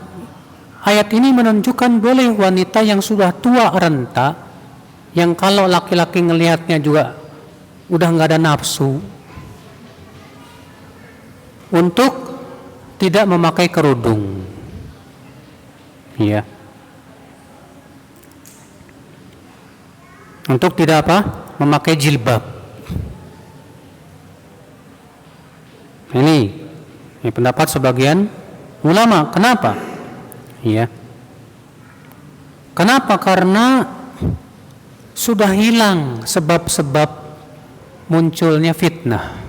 ayat ini menunjukkan boleh wanita yang sudah tua renta, yang kalau laki-laki ngelihatnya juga udah nggak ada nafsu, untuk tidak memakai kerudung. Iya. Untuk tidak apa? Memakai jilbab. Ini pendapat sebagian ulama. Kenapa? Iya. Kenapa? Karena sudah hilang sebab-sebab munculnya fitnah.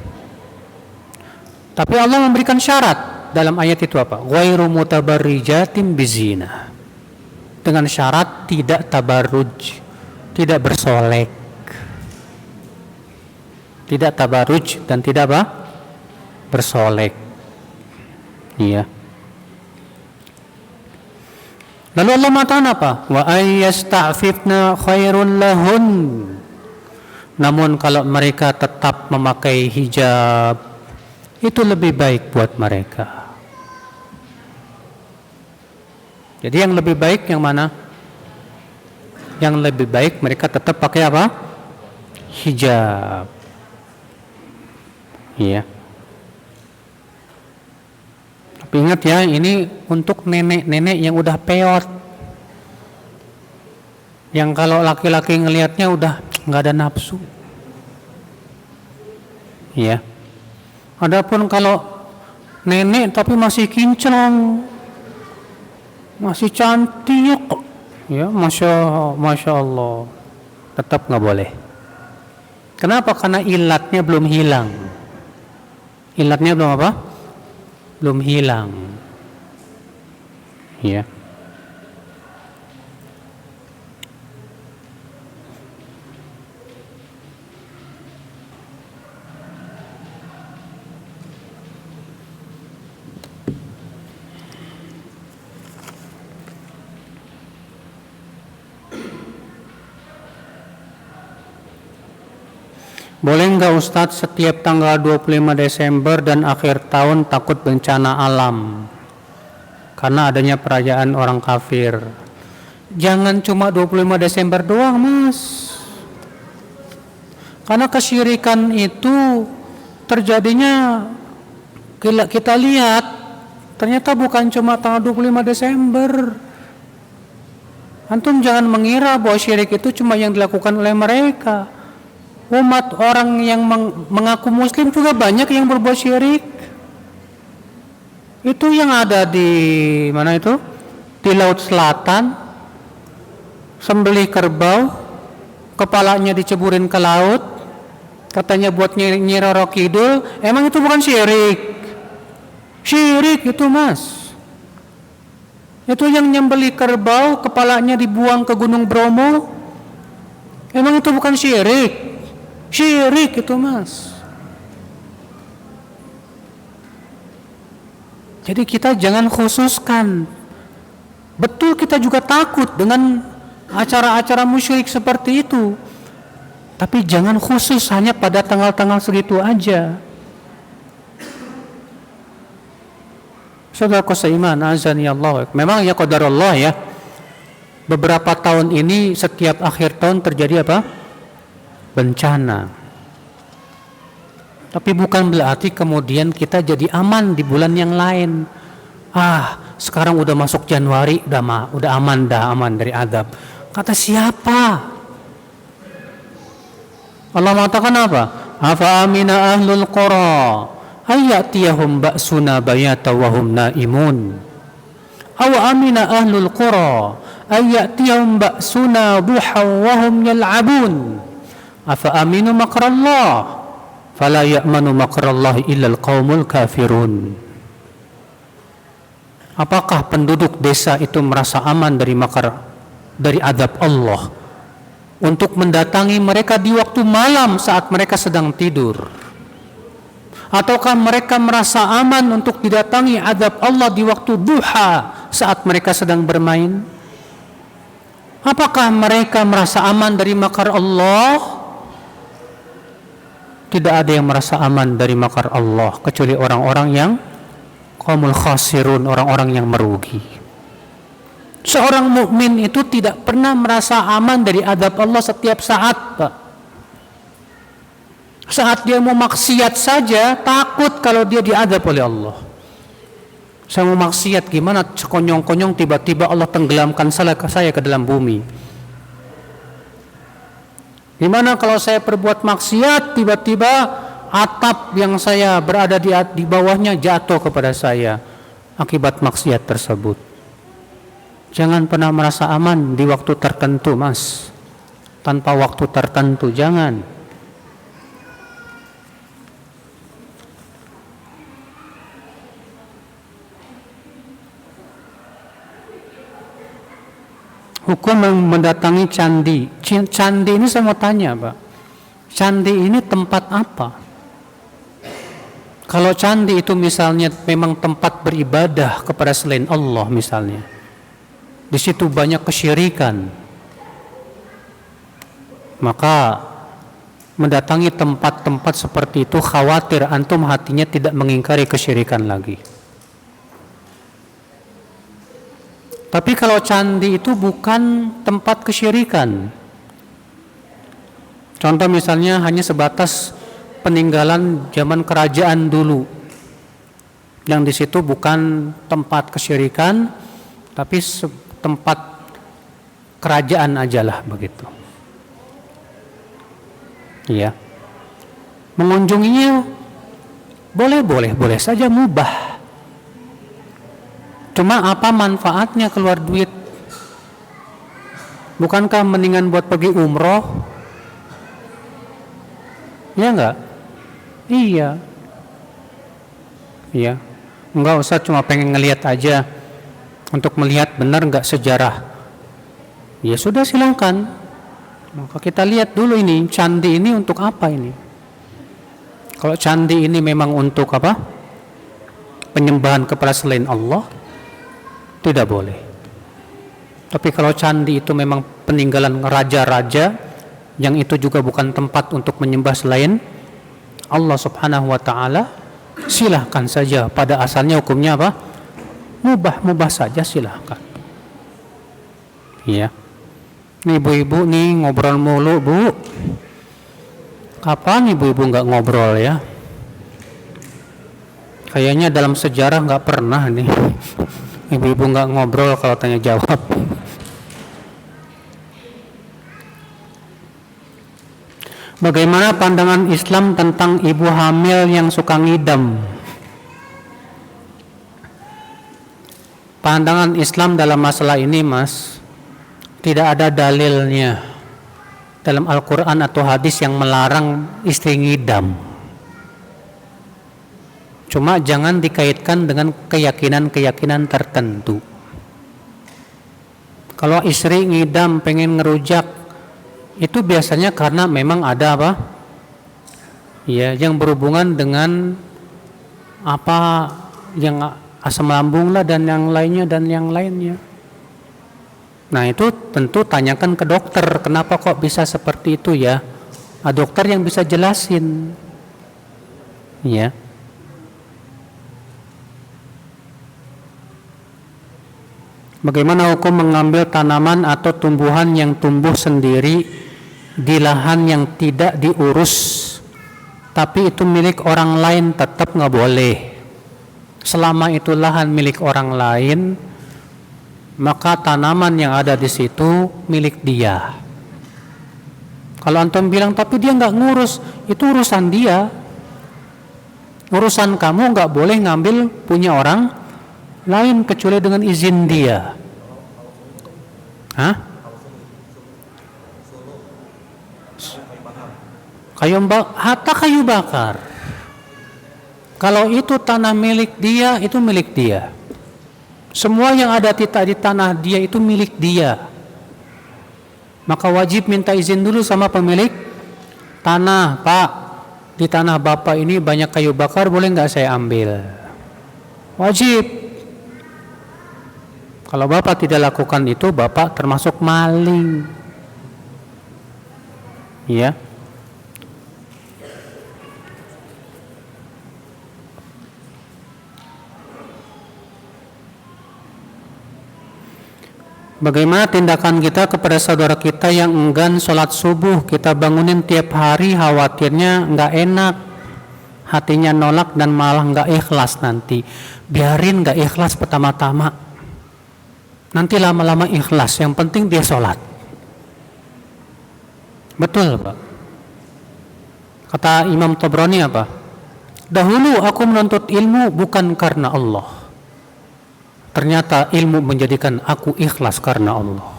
Tapi Allah memberikan syarat dalam ayat itu apa? Ghairu mutabarrijatin bizina. Dengan syarat tidak tabarruj, tidak bersolek. Tidak tabarruj dan tidak apa? Bersolek. Iya. Lalu Allah mengatakan apa? Wa ayyasta'fifna khairun lahun. Namun kalau mereka tetap memakai hijab, itu lebih baik buat mereka. Jadi yang lebih baik yang mana? Yang lebih baik mereka tetap pakai apa? Hijab. Iya. Tapi ingat ya, ini untuk nenek-nenek yang udah peot, yang kalau laki-laki ngelihatnya udah nggak ada nafsu. Ya. Adapun kalau nenek tapi masih kinclong, masih cantik, ya masya Allah, tetap nggak boleh. Kenapa? Karena ilatnya belum hilang. Ilatnya belum apa? Belum hilang. Ya. Boleh nggak Ustadz setiap tanggal 25 Desember dan akhir tahun takut bencana alam karena adanya perayaan orang kafir? Jangan cuma 25 Desember doang, Mas. Karena kesyirikan itu terjadinya, kita lihat ternyata bukan cuma tanggal 25 Desember. Antum jangan mengira bahwa syirik itu cuma yang dilakukan oleh mereka. Umat orang yang mengaku muslim juga banyak yang berbuat syirik. Itu yang ada di mana itu? Di Laut Selatan, sembelih kerbau, kepalanya diceburin ke laut, katanya buat Nyi Roro Kidul. Emang itu bukan syirik? Syirik itu, Mas. Itu yang nyembelih kerbau, kepalanya dibuang ke Gunung Bromo. Emang itu bukan syirik? Syirik itu, Mas. Jadi kita jangan khususkan. Betul, kita juga takut dengan acara-acara musyrik seperti itu. Tapi jangan khusus hanya pada tanggal-tanggal segitu aja. Saudaraku seiman, azani Allah. Memang ya qadarullah ya. Beberapa tahun ini setiap akhir tahun terjadi apa? Bencana. Tapi bukan berarti kemudian kita jadi aman di bulan yang lain. Sekarang udah masuk Januari, udah aman dari adab. Kata siapa? Allah mengatakan apa? Afa amina ahlul qura ayatiyahum ba'suna bayata wa hum naimun. Aw amina ahlul qura ayatiyahum ba'suna duha wa hum yal'abun. Afa aminu makrallah fala ya'manu makrallahi illal qaumul kafirun. Apakah penduduk desa itu merasa aman dari azab Allah untuk mendatangi mereka di waktu malam saat mereka sedang tidur? Ataukah mereka merasa aman untuk didatangi azab Allah di waktu duha saat mereka sedang bermain? Apakah mereka merasa aman dari makar Allah? Tidak ada yang merasa aman dari makar Allah kecuali orang-orang yang qaumul khasirun, orang-orang yang merugi. Seorang mukmin itu tidak pernah merasa aman dari azab Allah setiap saat, Pak. Saat dia mau maksiat saja takut kalau dia diazab oleh Allah. Saya mau maksiat gimana, sekonyong-konyong tiba-tiba Allah tenggelamkan saya ke dalam bumi. Gimana kalau saya perbuat maksiat, tiba-tiba atap yang saya berada di bawahnya jatuh kepada saya akibat maksiat tersebut. Jangan pernah merasa aman di waktu tertentu, Mas. Tanpa waktu tertentu, jangan. Hukum mendatangi candi. Candi ini saya mau tanya, Pak. Candi ini tempat apa? Kalau candi itu misalnya memang tempat beribadah kepada selain Allah misalnya, di situ banyak kesyirikan, maka mendatangi tempat-tempat seperti itu khawatir antum hatinya tidak mengingkari kesyirikan lagi. Tapi kalau candi itu bukan tempat kesyirikan, contoh misalnya hanya sebatas peninggalan zaman kerajaan dulu, yang di situ bukan tempat kesyirikan, tapi tempat kerajaan ajalah begitu. Iya. Mengunjunginya boleh saja, mubah. Cuma apa manfaatnya keluar duit? Bukankah mendingan buat pergi umroh? Ya enggak? Iya. Enggak usah cuma pengen ngelihat aja, untuk melihat benar enggak sejarah. Ya sudah, silakan. Maka kita lihat dulu ini candi ini untuk apa ini? Kalau candi ini memang untuk apa? Penyembahan kepada selain Allah, tidak boleh. Tapi kalau candi itu memang peninggalan raja-raja, yang itu juga bukan tempat untuk menyembah selain Allah Subhanahu wa ta'ala, silahkan saja. Pada asalnya hukumnya apa? Mubah saja, silahkan. Iya. Nih ibu-ibu nih ngobrol mulu, Bu. Kapan ibu-ibu nggak ngobrol ya? Kayaknya dalam sejarah nggak pernah nih ibu-ibu nggak ngobrol kalau tanya jawab. Bagaimana pandangan Islam tentang ibu hamil yang suka ngidam? Pandangan Islam dalam masalah ini, Mas, tidak ada dalilnya dalam Al-Quran atau hadis yang melarang istri ngidam. Cuma jangan dikaitkan dengan keyakinan-keyakinan tertentu. Kalau istri ngidam pengen ngerujak, itu biasanya karena memang ada apa? Ya, yang berhubungan dengan apa yang asam lambung lah dan yang lainnya. Nah, itu tentu tanyakan ke dokter, kenapa kok bisa seperti itu ya? Dokter yang bisa jelasin. Ya. Bagaimana hukum mengambil tanaman atau tumbuhan yang tumbuh sendiri di lahan yang tidak diurus, tapi itu milik orang lain, tetap nggak boleh. Selama itu lahan milik orang lain, maka tanaman yang ada di situ milik dia. Kalau antum bilang tapi dia nggak ngurus, itu urusan dia. Urusan kamu nggak boleh ngambil punya orang lain kecuali dengan izin dia. Hah? Kayu bakar. Kalau itu tanah milik dia, itu milik dia. Semua yang ada di tanah dia itu milik dia. Maka wajib minta izin dulu sama pemilik tanah. Pak, di tanah bapak ini banyak kayu bakar, boleh nggak saya ambil? Wajib. Kalau bapak tidak lakukan itu, bapak termasuk maling. Ya. Bagaimana tindakan kita kepada saudara kita yang enggan sholat subuh? Kita bangunin tiap hari, khawatirnya nggak enak, hatinya nolak dan malah nggak ikhlas nanti. Biarin nggak ikhlas pertama-tama, nanti lama-lama ikhlas. Yang penting dia sholat. Betul, Pak. Kata Imam Tabrani apa? Dahulu aku menuntut ilmu bukan karena Allah. Ternyata ilmu menjadikan aku ikhlas karena Allah.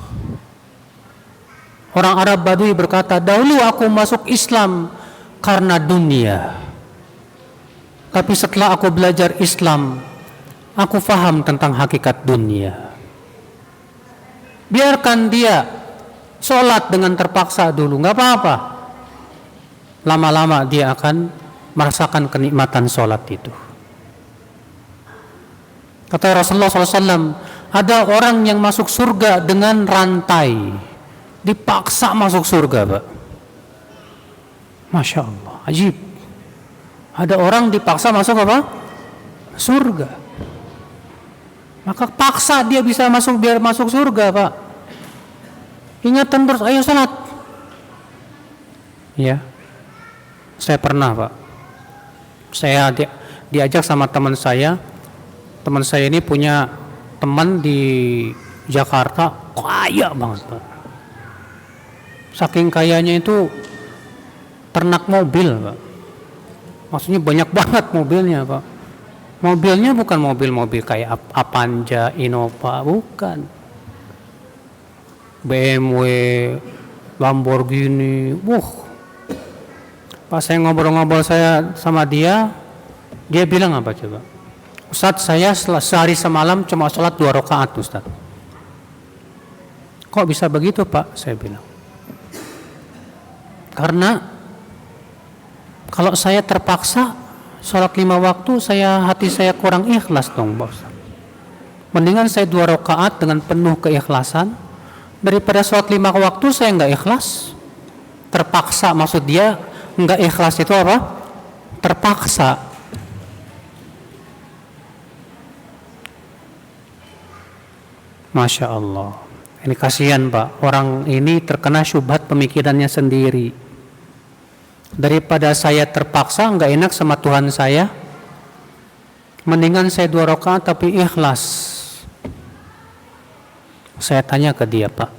Orang Arab Badui berkata, dahulu aku masuk Islam karena dunia. Tapi setelah aku belajar Islam, aku faham tentang hakikat dunia. Biarkan dia sholat dengan terpaksa dulu, nggak apa-apa. Lama-lama dia akan merasakan kenikmatan sholat itu. Kata Rasulullah SAW, ada orang yang masuk surga dengan rantai, dipaksa masuk surga, Pak. Masya Allah, ajib. Ada orang dipaksa masuk apa? Surga. Maka paksa dia bisa masuk biar masuk surga, Pak. Ingatan terus, ayo salat. Ya, saya pernah, Pak. Saya diajak sama teman saya. Teman saya ini punya teman di Jakarta, kaya banget, Pak. Saking kayanya itu ternak mobil, Pak. Maksudnya banyak banget mobilnya, Pak. Mobilnya bukan mobil-mobil kayak Avanza, Innova, bukan. BMW, Lamborghini, Pas saya ngobrol-ngobrol sama dia bilang apa coba? Ustaz, saya sehari semalam cuma sholat 2 rakaat, Ustaz. Kok bisa begitu, Pak? Saya bilang. Karena kalau saya terpaksa sholat 5 waktu, hati saya kurang ikhlas dong, Ustaz. Mendingan saya 2 rakaat dengan penuh keikhlasan daripada sholat 5 waktu saya nggak ikhlas. Terpaksa, maksud dia nggak ikhlas itu apa? Terpaksa. Masya Allah. Ini kasihan, Pak. Orang ini terkena syubhat pemikirannya sendiri. Daripada saya terpaksa nggak enak sama Tuhan saya, mendingan saya 2 rakaat tapi ikhlas. Saya tanya ke dia, Pak,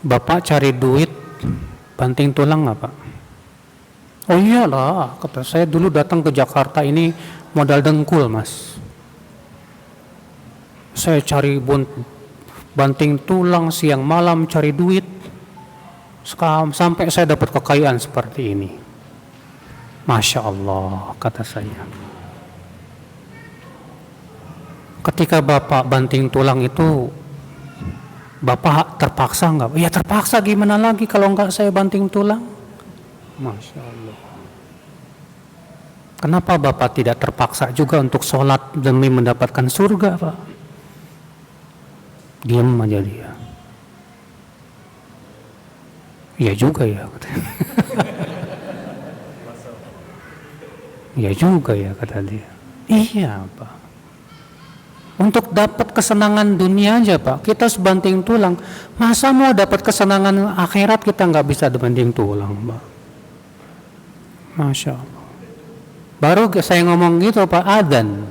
Bapak cari duit banting tulang nggak, Pak? Oh iyalah, kata saya dulu datang ke Jakarta ini modal dengkul, Mas. Saya cari banting tulang siang malam cari duit sampai saya dapat kekayaan seperti ini. Masya Allah, kata saya. Ketika Bapak banting tulang itu, Bapak terpaksa nggak? Ya terpaksa, gimana lagi kalau nggak saya banting tulang? Masya Allah. Kenapa Bapak tidak terpaksa juga untuk sholat demi mendapatkan surga, Pak? Diam aja dia. Iya juga ya. Iya juga ya, kata dia. Iya, Pak. Untuk dapat kesenangan dunia aja, Pak, kita sebanting tulang. Masa mau dapat kesenangan akhirat kita nggak bisa banting tulang, Pak? Masya Allah. Baru saya ngomong gitu, Pak, adzan,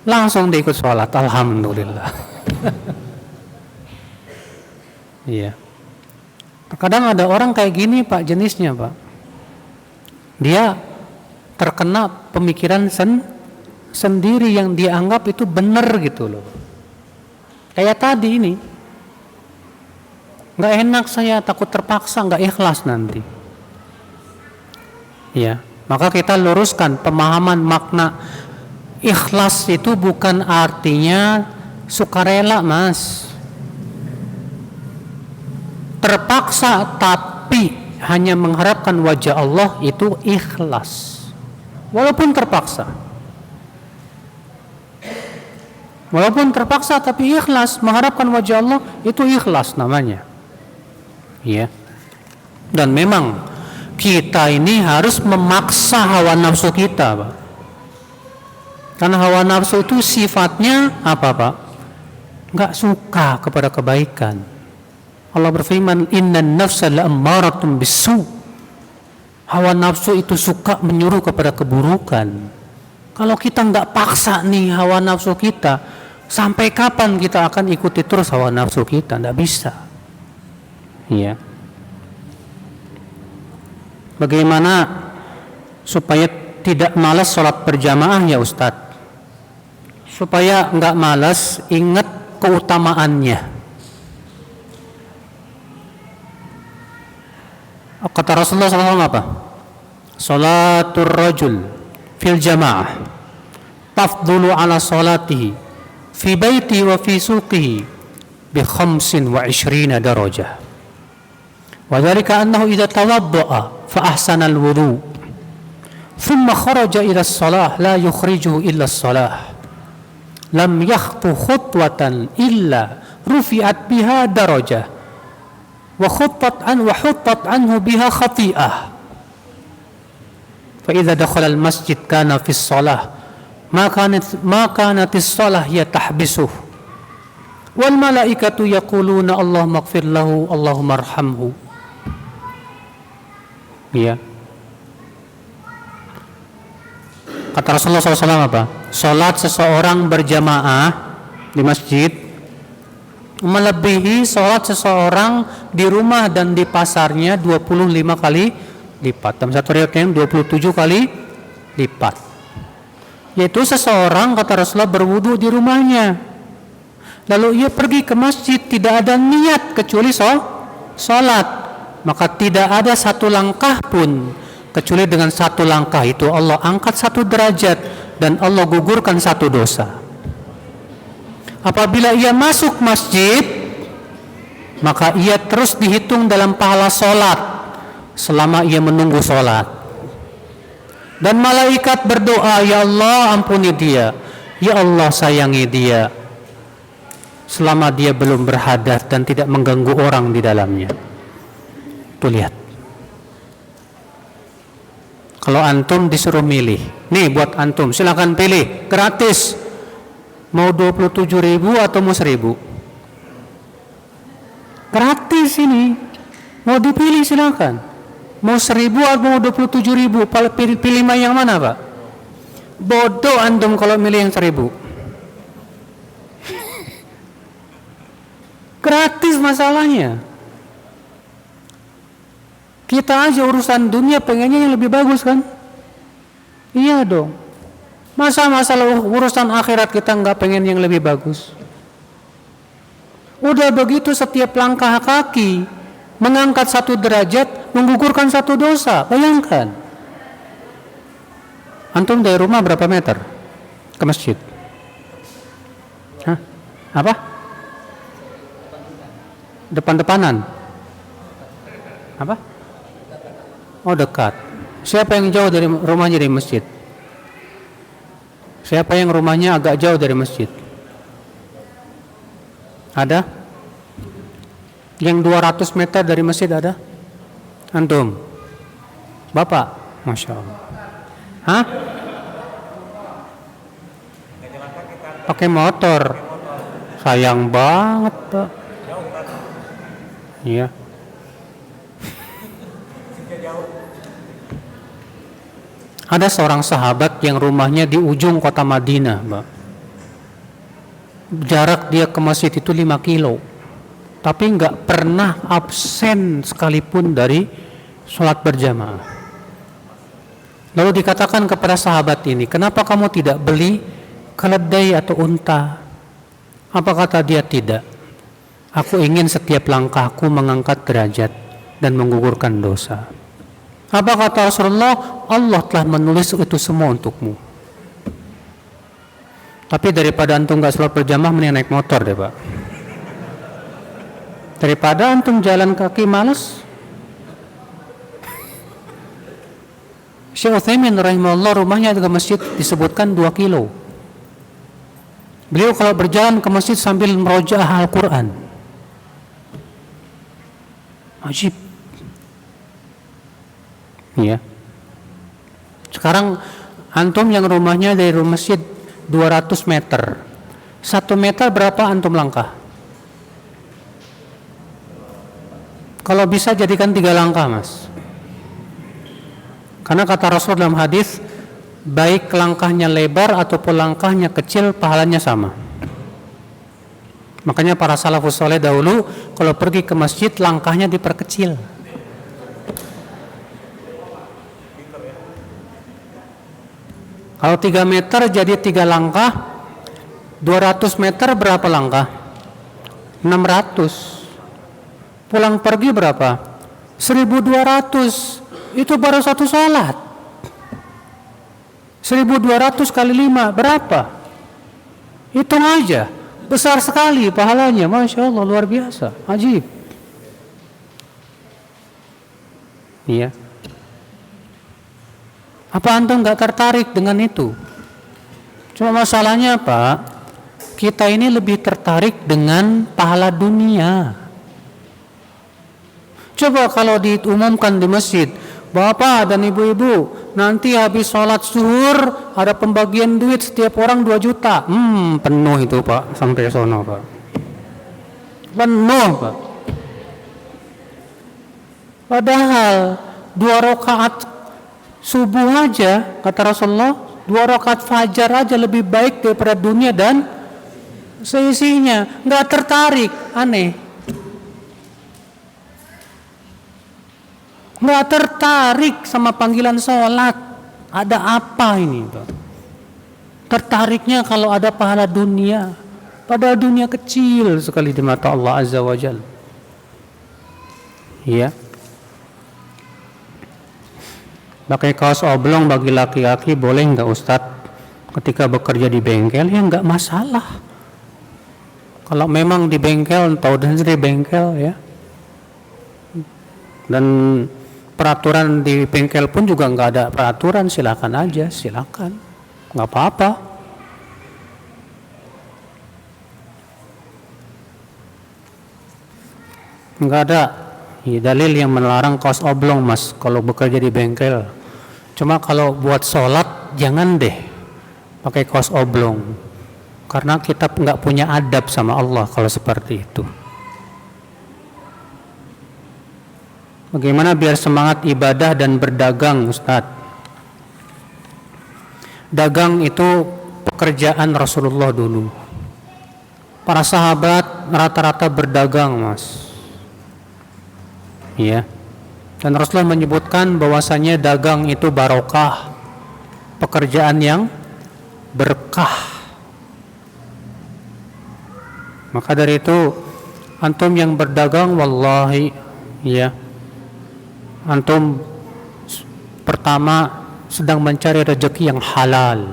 langsung diikut sholat. Alhamdulillah. Iya. Kadang ada orang kayak gini, Pak, jenisnya, Pak. Dia terkena pemikiran sendiri yang dia anggap itu benar gitu loh. Kayak tadi ini, nggak enak, saya takut terpaksa, nggak ikhlas nanti. Ya, maka kita luruskan pemahaman makna ikhlas itu bukan artinya sukarela, Mas. Terpaksa tapi hanya mengharapkan wajah Allah itu ikhlas, walaupun terpaksa. Walaupun terpaksa tapi ikhlas, mengharapkan wajah Allah itu ikhlas namanya. Ya. Dan memang kita ini harus memaksa hawa nafsu kita, Pak. Karena hawa nafsu itu sifatnya apa, Pak? Enggak suka kepada kebaikan. Allah berfirman, "Innan nafsa la'ammaratun bisu." Hawa nafsu itu suka menyuruh kepada keburukan. Kalau kita enggak paksa nih hawa nafsu kita, sampai kapan kita akan ikuti terus hawa nafsu kita? Enggak bisa. Iya. Bagaimana supaya tidak malas sholat berjamaah ya Ustadz? Supaya enggak malas, ingat keutamaannya. Kata Rasulullah SAW apa? Salatul rajul fil jamaah tafdulu ala salatihi fi baiti wa fi suqihi bi 25 darajah. Wa dhalika annahu idza tawadda'a fa ahsana al-wudu thumma kharaja ila as-salah la yukhrijuhu illa as-salah lam yakhtu khutwatan illa rufi'at biha darajah wa huttat anhu biha khati'ah. Fa idza dakhala al-masjid kana fi as-salah ma kanat as-salah hiya tahbisuh wal malaikatu yaquluna Allahumma ighfir lahu Allahumma arhamhu. Ya. Kata Rasulullah SAW apa? Salat seseorang berjamaah di masjid melebihi salat seseorang di rumah dan di pasarnya 25 kali lipat. Dalam satu riwayat 27 kali lipat. Yaitu seseorang, kata Rasulullah, berwudu di rumahnya, lalu ia pergi ke masjid tidak ada niat kecuali salat, maka tidak ada satu langkah pun kecuali dengan satu langkah itu Allah angkat satu derajat dan Allah gugurkan satu dosa. Apabila ia masuk masjid, maka ia terus dihitung dalam pahala sholat selama ia menunggu sholat. Dan malaikat berdoa, ya Allah ampuni dia, ya Allah sayangi dia, selama dia belum berhadas dan tidak mengganggu orang di dalamnya. Tuh lihat. Kalau antum disuruh milih, nih buat antum, silakan pilih, gratis. Mau 27.000 atau mau 1.000? Gratis ini. Mau dipilih silakan. Mau 1.000 atau mau 27.000? Pilih yang mana, Pak? Bodoh antum kalau milih yang 1.000. Gratis masalahnya. Kita aja urusan dunia pengennya yang lebih bagus kan? Iya dong. Masa masalah urusan akhirat kita nggak pengen yang lebih bagus? Udah begitu setiap langkah kaki mengangkat satu derajat, menggugurkan satu dosa. Bayangkan. Antum dari rumah berapa meter ke masjid? Hah? Apa? Depan-depanan. Apa? Oh, dekat. Siapa yang jauh dari rumahnya dari masjid? Siapa yang rumahnya agak jauh dari masjid? Ada? Yang 200 meter dari masjid ada? Antum? Bapak? Masya Allah. Hah? Pakai motor? Sayang banget, Pak. Iya. Ada seorang sahabat yang rumahnya di ujung kota Madinah, Mbak. Jarak dia ke masjid itu 5 kilo. Tapi nggak pernah absen sekalipun dari sholat berjamaah. Lalu dikatakan kepada sahabat ini, kenapa kamu tidak beli keledai atau unta? Apa kata dia? Tidak. Aku ingin setiap langkahku mengangkat derajat dan menggugurkan dosa. Apa kata Rasulullah? Allah telah menulis itu semua untukmu. Tapi daripada antum gak sholat berjamaah, mending naik motor deh, Pak. Daripada antum jalan kaki malas. Syekh Utsaimin rahimahullah rumahnya ke masjid disebutkan 2 kilo. Beliau kalau berjalan ke masjid sambil merojaah Al-Quran. Ajib. Ya. Sekarang antum yang rumahnya dari rumah masjid 200 meter. 1 meter berapa antum langkah? Kalau bisa jadikan 3 langkah, Mas. Karena kata Rasul dalam hadis, baik langkahnya lebar ataupun langkahnya kecil, pahalanya sama. Makanya para salafus saleh dahulu kalau pergi ke masjid langkahnya diperkecil. Kalau 3 meter jadi 3 langkah, 200 meter berapa langkah? 600. Pulang pergi berapa? 1200. Itu baru satu salat. 1200 kali 5 berapa? Hitung aja. Besar sekali pahalanya. Masya Allah, luar biasa. Ajib. Iya. Apa antum gak tertarik dengan itu? Cuma masalahnya apa? Kita ini lebih tertarik dengan pahala dunia. Coba kalau diumumkan di masjid, Bapak dan Ibu-ibu, nanti habis sholat zuhur ada pembagian duit setiap orang 2 juta. Penuh itu, Pak, sampai sono, Pak. Penuh, Pak. Padahal 2 rakaat subuh aja, kata Rasulullah, 2 rakaat fajar aja lebih baik daripada dunia dan seisinya. Nggak tertarik, aneh. Nggak tertarik sama panggilan sholat. Ada apa ini? Tertariknya kalau ada pahala dunia. Padahal dunia kecil sekali di mata Allah Azza wa Jalla. Iya. Pakai kaos oblong bagi laki-laki boleh nggak Ustadz? Ketika bekerja di bengkel ya nggak masalah. Kalau memang di bengkel, tahu sendiri bengkel ya. Dan peraturan di bengkel pun juga nggak ada peraturan, silakan aja, silakan, nggak apa-apa. Nggak ada dalil yang melarang kaos oblong, Mas, kalau bekerja di bengkel. Cuma kalau buat sholat jangan deh pakai kaos oblong, karena kita nggak punya adab sama Allah kalau seperti itu. Bagaimana biar semangat ibadah dan berdagang, Ustadz? Dagang itu pekerjaan Rasulullah dulu. Para sahabat rata-rata berdagang, Mas. Iya. Dan Rasulullah menyebutkan bahwasanya dagang itu barokah, pekerjaan yang berkah. Maka dari itu antum yang berdagang, wallahi ya, antum pertama sedang mencari rezeki yang halal,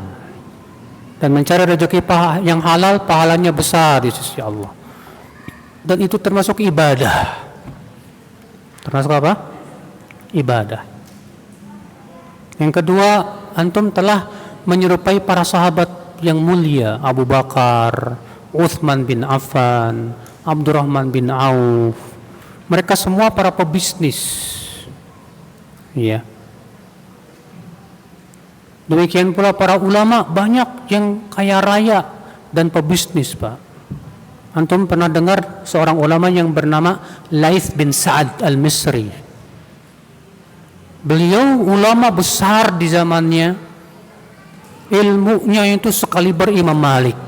dan mencari rezeki yang halal pahalanya besar di sisi Allah, dan itu termasuk ibadah. Termasuk apa? Ibadah. Yang kedua, antum telah menyerupai para sahabat yang mulia, Abu Bakar, Uthman bin Affan, Abdurrahman bin Auf. Mereka semua para pebisnis. Ya. Demikian pula para ulama, banyak yang kaya raya dan pebisnis, Pak. Antum pernah dengar seorang ulama yang bernama Laits bin Sa'ad al-Misri. Beliau ulama besar di zamannya. Ilmunya itu sekaliber Imam Malik.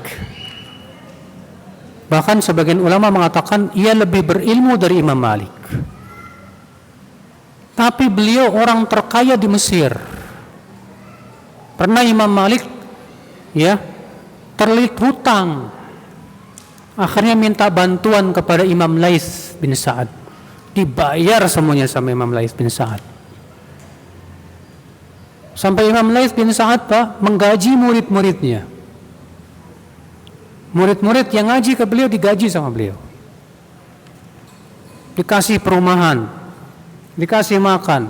Bahkan sebagian ulama mengatakan ia lebih berilmu dari Imam Malik. Tapi beliau orang terkaya di Mesir. Pernah Imam Malik ya terlilit hutang. Akhirnya minta bantuan kepada Imam Laits bin Sa'ad. Dibayar semuanya sama Imam Laits bin Sa'ad. Sampai Imam Laits bin Sa'ad, Pak, menggaji murid-muridnya. Murid-murid yang ngaji ke beliau digaji sama beliau. Dikasih perumahan, dikasih makan.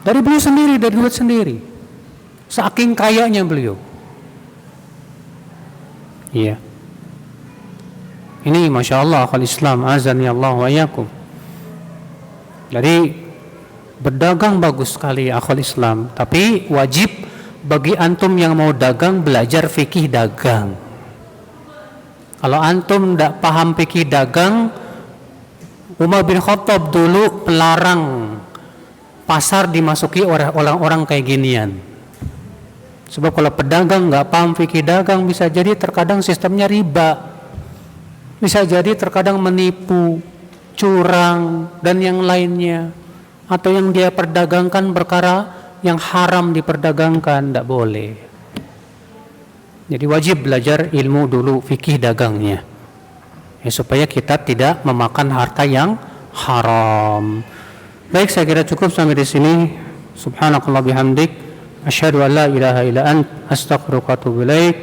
Dari beliau sendiri, dari duit sendiri. Saking kayanya beliau. Iya. Ini Masya Allah akal Islam, azani Allah wa yakum. Jadi berdagang bagus sekali akal Islam, tapi wajib bagi antum yang mau dagang belajar fikih dagang. Kalau antum tidak paham fikih dagang, Umar bin Khattab dulu melarang pasar dimasuki oleh orang-orang kayak ginian. Sebab kalau pedagang nggak paham fikih dagang, bisa jadi terkadang sistemnya riba. Bisa jadi terkadang menipu, curang, dan yang lainnya. Atau yang dia perdagangkan perkara yang haram diperdagangkan, tidak boleh. Jadi wajib belajar ilmu dulu fikih dagangnya, ya, supaya kita tidak memakan harta yang haram. Baik, saya kira cukup sampai di sini. Subhanakallah bihamdik, asyhadu an la ilaha illa ant, astaghfiruka wa atubu ilaik.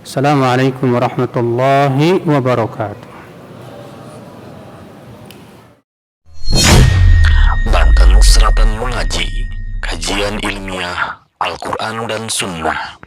Assalamualaikum warahmatullahi wabarakatuh. Banten Selatan mengaji, kajian ilmiah Al-Quran dan Sunnah.